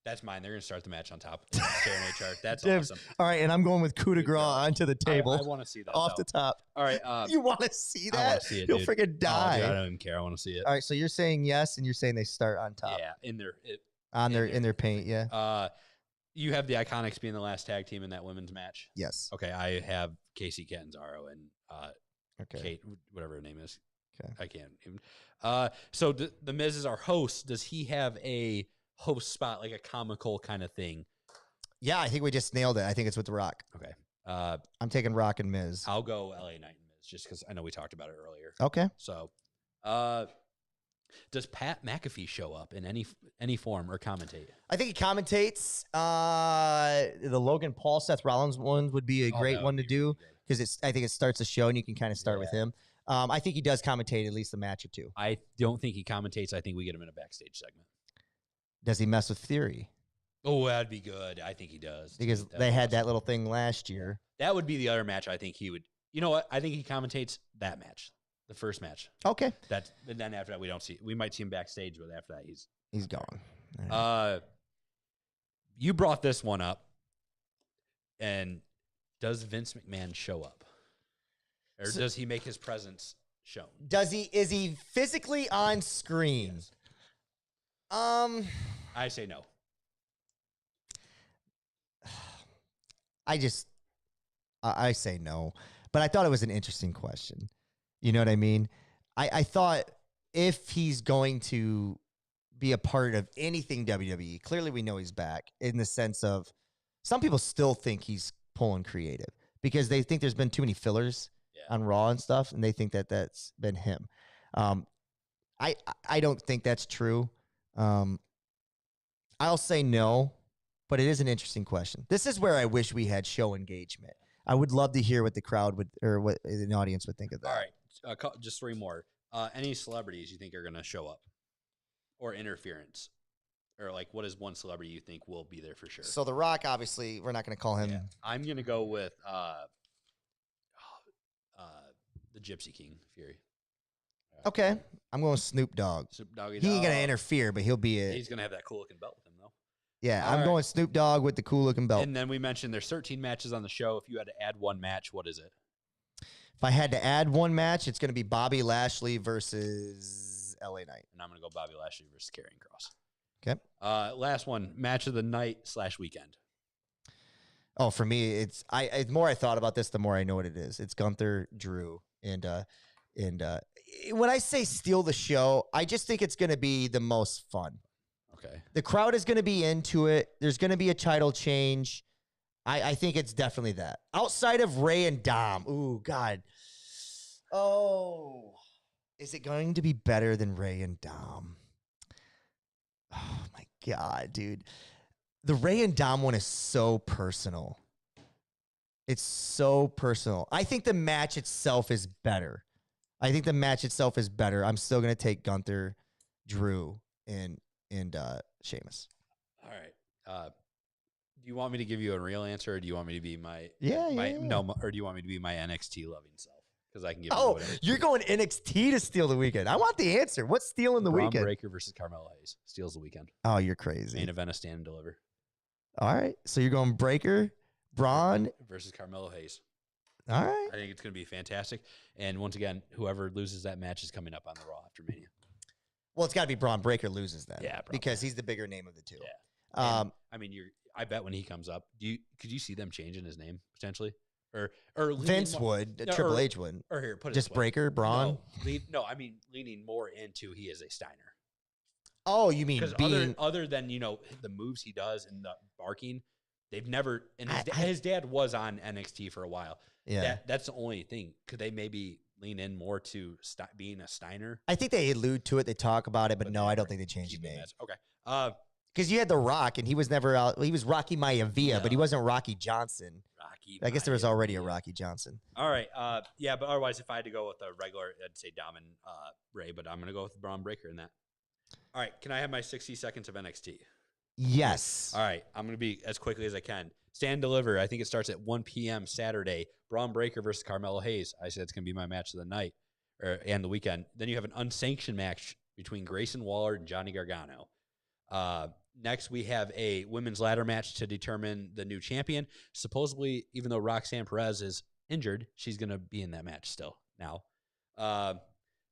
that's mine. They're going to start the match on top. Serenade chart. That's awesome. All right, and I'm going with coup de grace onto the table. I want to see that off the top. All right, you want to see that? I want to see it. You'll dude. freaking die. Oh, dude, I don't even care. I want to see it. All right, so you're saying yes, and you're saying they start on top. Yeah, in their paint. Yeah. You have the Iconics being the last tag team in that women's match. Yes. Okay, I have Casey Catanzaro and Okay. Kate, whatever her name is. Okay. I can't even. So the Miz is our host. Does he have a host spot, like a comical kind of thing? Yeah, I think we just nailed it. I think it's with The Rock. Okay. I'm taking Rock and Miz. I'll go LA Knight and Miz just because I know we talked about it earlier. Okay. So, does Pat McAfee show up in any form or commentate? I think he commentates. The Logan Paul, Seth Rollins one would be a great one to do because I think it starts a show and you can kind of start with him. I think he does commentate at least a match or two. I don't think he commentates. I think we get him in a backstage segment. Does he mess with Theory? Oh, that'd be good. I think he does. Because they had that little thing last year. That would be the other match I think he would. You know what? I think he commentates that match, the first match. Okay. And then after that, we might see him backstage, but after that, he's gone. Right. You brought this one up, and does Vince McMahon show up? Or does he make his presence shown? Is he physically on screen? Yes. I say no. I say no, but I thought it was an interesting question. You know what I mean? I thought if he's going to be a part of anything WWE, clearly we know he's back in the sense of some people still think he's pulling creative because they think there's been too many fillers on Raw and stuff, and they think that that's been him. I don't think that's true. I'll say no, but it is an interesting question. This is where I wish we had show engagement. I would love to hear what the crowd would, or what the audience would think of that. All right, just 3 more. Any celebrities you think are going to show up, or interference, or like what is one celebrity you think will be there for sure? So The Rock, obviously, we're not going to call him. Yeah. I'm going to go with the Gypsy King, Fury. Okay, I'm going with Snoop Dogg. Snoop Dogg. He ain't going to interfere, but he'll be He's going to have that cool looking belt with him, though. Yeah, I'm going Snoop Dogg with the cool looking belt. And then we mentioned there's 13 matches on the show. If you had to add one match, what is it? If I had to add one match, it's going to be Bobby Lashley versus LA Knight. And I'm going to go Bobby Lashley versus Karrion Kross. Okay. Last one, match of the night/weekend. Oh, for me, it's the more I thought about this, the more I know what it is. It's Gunther, Drew, and when I say steal the show, I just think it's going to be the most fun. Okay. The crowd is going to be into it. There's going to be a title change. I think it's definitely that. Outside of Ray and Dom, ooh, God. Oh, is it going to be better than Ray and Dom? Oh, my God, dude. The Ray and Dom one is so personal. It's so personal. I think the match itself is better. I'm still going to take Gunther, Drew, and Sheamus. All right. Do you want me to give you a real answer, or do you want me to be my Yeah. no, or do you want me to be my NXT loving self? Because I can give you Oh, whatever. you're going NXT to steal the weekend. I want the answer. What's stealing the Braun weekend? Breaker versus Carmelo Hayes steals the weekend. Oh, you're crazy. Main event of Stand and Deliver. All right. So you're going Breaker, Braun versus Carmelo Hayes. All right. I think it's going to be fantastic. And once again, whoever loses that match is coming up on the Raw after Mania. Well, it's got to be Braun. Breaker loses then. Yeah, because he's the bigger name of the two. Yeah. I mean, I bet when he comes up, could you see them changing his name potentially? Or Vince would, Triple H would. Or here, put it just this way. Breaker, Braun. No, I mean leaning more into he is a Steiner. Oh, you mean because other than the moves he does and the barking, they've never. And his dad was on NXT for a while. Yeah, that's the only thing. Could they maybe lean in more to being a Steiner? I think they allude to it. They talk about it, but no, I don't think they changed the name. Okay. Because you had The Rock, and he was never out. He was Rocky Maivia, but he wasn't Rocky Johnson. I guess there was already a Rocky Johnson. All right. Yeah, but otherwise, if I had to go with a regular, I'd say Dom and Ray, but I'm going to go with Braun Breaker in that. All right. Can I have my 60 seconds of NXT? Yes. All right. I'm going to be as quickly as I can. Stand and Deliver. I think it starts at 1 p.m. Saturday. Braun Breaker versus Carmelo Hayes. I said it's going to be my match of the night and the weekend. Then you have an unsanctioned match between Grayson Waller and Johnny Gargano. Next, we have a women's ladder match to determine the new champion. Supposedly, even though Roxanne Perez is injured, she's going to be in that match still now.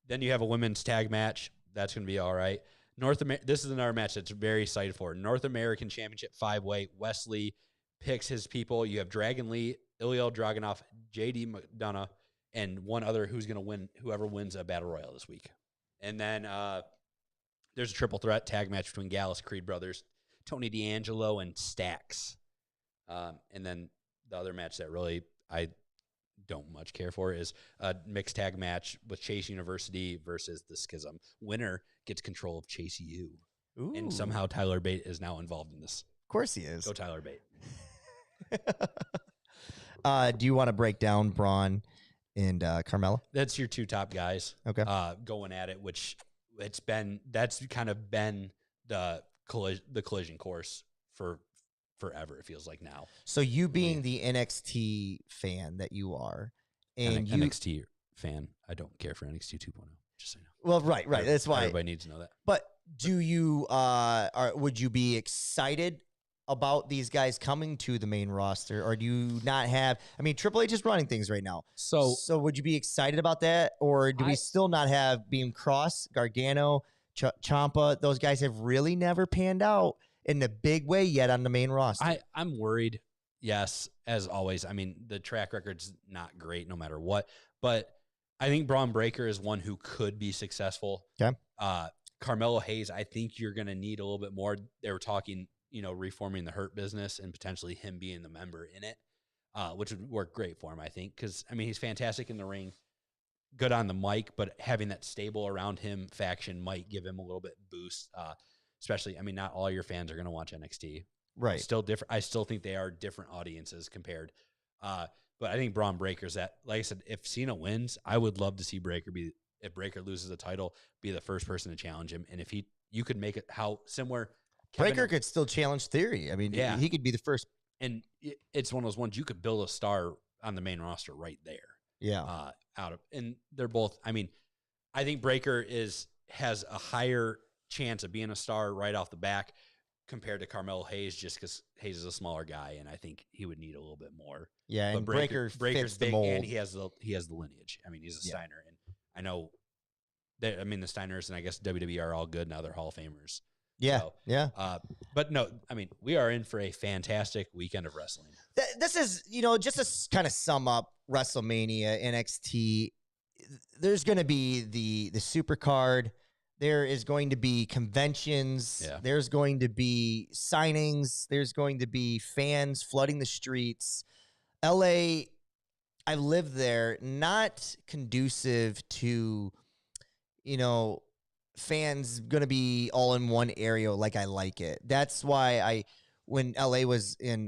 Then you have a women's tag match. That's going to be all right. This is another match that's very excited for. North American Championship 5-way. Wesley picks his people. You have Dragon Lee, Ilya Dragunov, JD McDonough, and one other who's going to win, whoever wins a Battle Royal this week. And then there's a triple threat tag match between Gallus, Creed Brothers, Tony D'Angelo, and Stax. And then the other match that really I don't much care for is a mixed tag match with Chase University versus the Schism. Winner gets control of Chase U. Ooh. And somehow Tyler Bate is now involved in this. Of course he is. Go Tyler Bate. Do you want to break down Braun and Carmella? That's your two top guys. Okay. Going at it, which that's kind of been the collision course for forever. It feels like now. So you being the NXT fan that you are, and NXT fan, I don't care for NXT 2.0. Just so you know. Well, right. That's why everybody needs to know that. But do you would you be excited about these guys coming to the main roster, or do you not have? I mean, Triple H is running things right now. So would you be excited about that, or do we still not have Beam Cross, Gargano, Ciampa? Those guys have really never panned out in the big way yet on the main roster. I'm worried. Yes, as always. I mean, the track record's not great no matter what, but I think Braun Breaker is one who could be successful. Okay. Carmelo Hayes, I think you're going to need a little bit more. They were talking, reforming the Hurt Business and potentially him being the member in it, which would work great for him, I think. Because, I mean, he's fantastic in the ring, good on the mic, but having that stable around him faction might give him a little bit boost. Especially, I mean, not all your fans are going to watch NXT. Right. Still different. I still think they are different audiences compared. But I think Braun Breaker's that, like I said, if Cena wins, I would love to see Breaker if Breaker loses the title, be the first person to challenge him. And if you could make it how similar. Breaker could still challenge Theory. I mean, yeah. He could be the first. And it's one of those ones you could build a star on the main roster right there. Yeah. And they're both, I mean, I think Breaker has a higher chance of being a star right off the back compared to Carmelo Hayes, just because Hayes is a smaller guy, and I think he would need a little bit more. Yeah, but and Breaker's big, the mold. and he has the lineage. I mean, he's a Steiner, and I know that. I mean, the Steiners and I guess WWE are all good now; they're Hall of Famers. Yeah, so, yeah. But no, I mean, we are in for a fantastic weekend of wrestling. This is, just to kind of sum up WrestleMania, NXT. There's going to be the super card. There is going to be conventions. Yeah. There's going to be signings. There's going to be fans flooding the streets. LA, I lived there, not conducive to, fans going to be all in one area like I like it. That's why when LA was in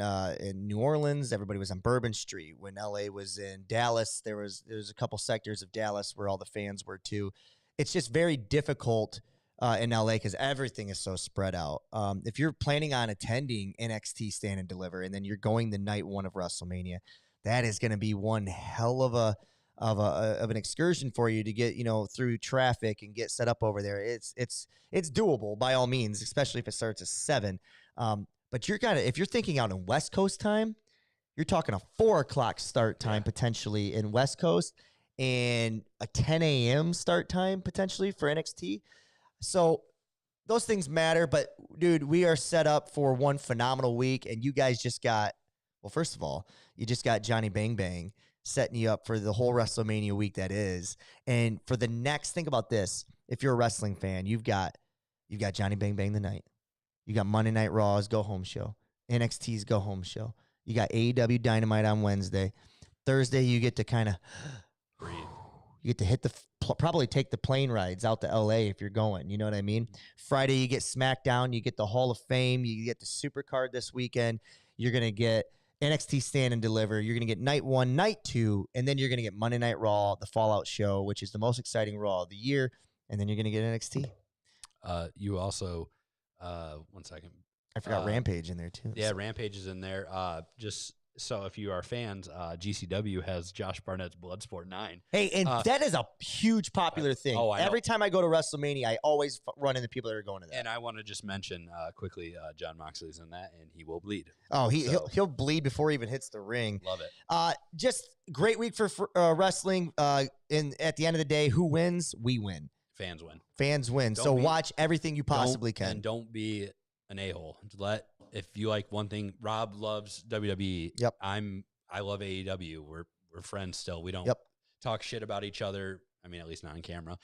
New Orleans, everybody was on Bourbon Street. When LA was in Dallas, there's a couple sectors of Dallas where all the fans were too. It's just very difficult in LA because everything is so spread out. If you're planning on attending NXT Stand and Deliver, and then you're going the night one of WrestleMania, that is going to be one hell of an excursion for you to get through traffic and get set up over there. It's doable by all means, especially if it starts at 7. But if you're thinking out in West Coast time, you're talking a 4 o'clock start time potentially in West Coast and a 10 a.m. start time potentially for NXT. So those things matter. But, dude, we are set up for one phenomenal week. And you guys just got, well, first of all, you just got Johnny Bang Bang setting you up for the whole WrestleMania week that is. And for the next, think about this. If you're a wrestling fan, you've got Johnny Bang Bang the night. You got Monday Night Raw's Go Home Show, NXT's Go Home Show. You got AEW Dynamite on Wednesday. Thursday, you get to kind of breathe. You get to hit probably take the plane rides out to LA if you're going. You know what I mean? Friday, you get SmackDown. You get the Hall of Fame. You get the Supercard this weekend. You're going to get NXT Stand and Deliver. You're going to get night 1, night 2, and then you're going to get Monday Night Raw, the Fallout Show, which is the most exciting Raw of the year, and then you're going to get NXT. You also, 1 second. I forgot Rampage in there too. Yeah, Rampage is in there. Just so if you are fans, GCW has Josh Barnett's Bloodsport 9. Hey, and that is a huge popular thing. I know. Every time I go to WrestleMania, I always run into people that are going to that. And I want to just mention quickly, John Moxley's in that, and he will bleed. Oh, he'll bleed before he even hits the ring. Love it. Just great week for wrestling. And at the end of the day, who wins? We win. Fans win. Fans win. So watch everything you possibly can. And don't be an a-hole. If you like one thing, Rob loves WWE. Yep. I love AEW. We're friends still. We don't talk shit about each other. I mean, at least not on camera.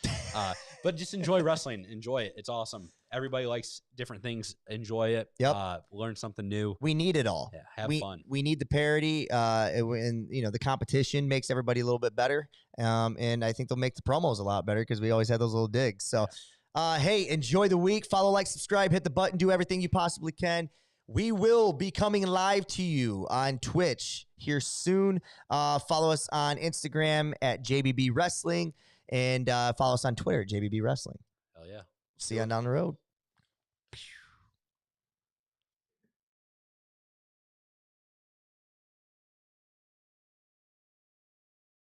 But just enjoy wrestling. Enjoy it. It's awesome. Everybody likes different things. Enjoy it. Yep. Learn something new. We need it all. Yeah, have fun. We need the parity. And the competition makes everybody a little bit better. And I think they'll make the promos a lot better because we always have those little digs. So, hey, enjoy the week. Follow, like, subscribe, hit the button, do everything you possibly can. We will be coming live to you on Twitch here soon. Follow us on Instagram at JBB Wrestling and follow us on Twitter at JBB Wrestling. Hell yeah. See you on down the road.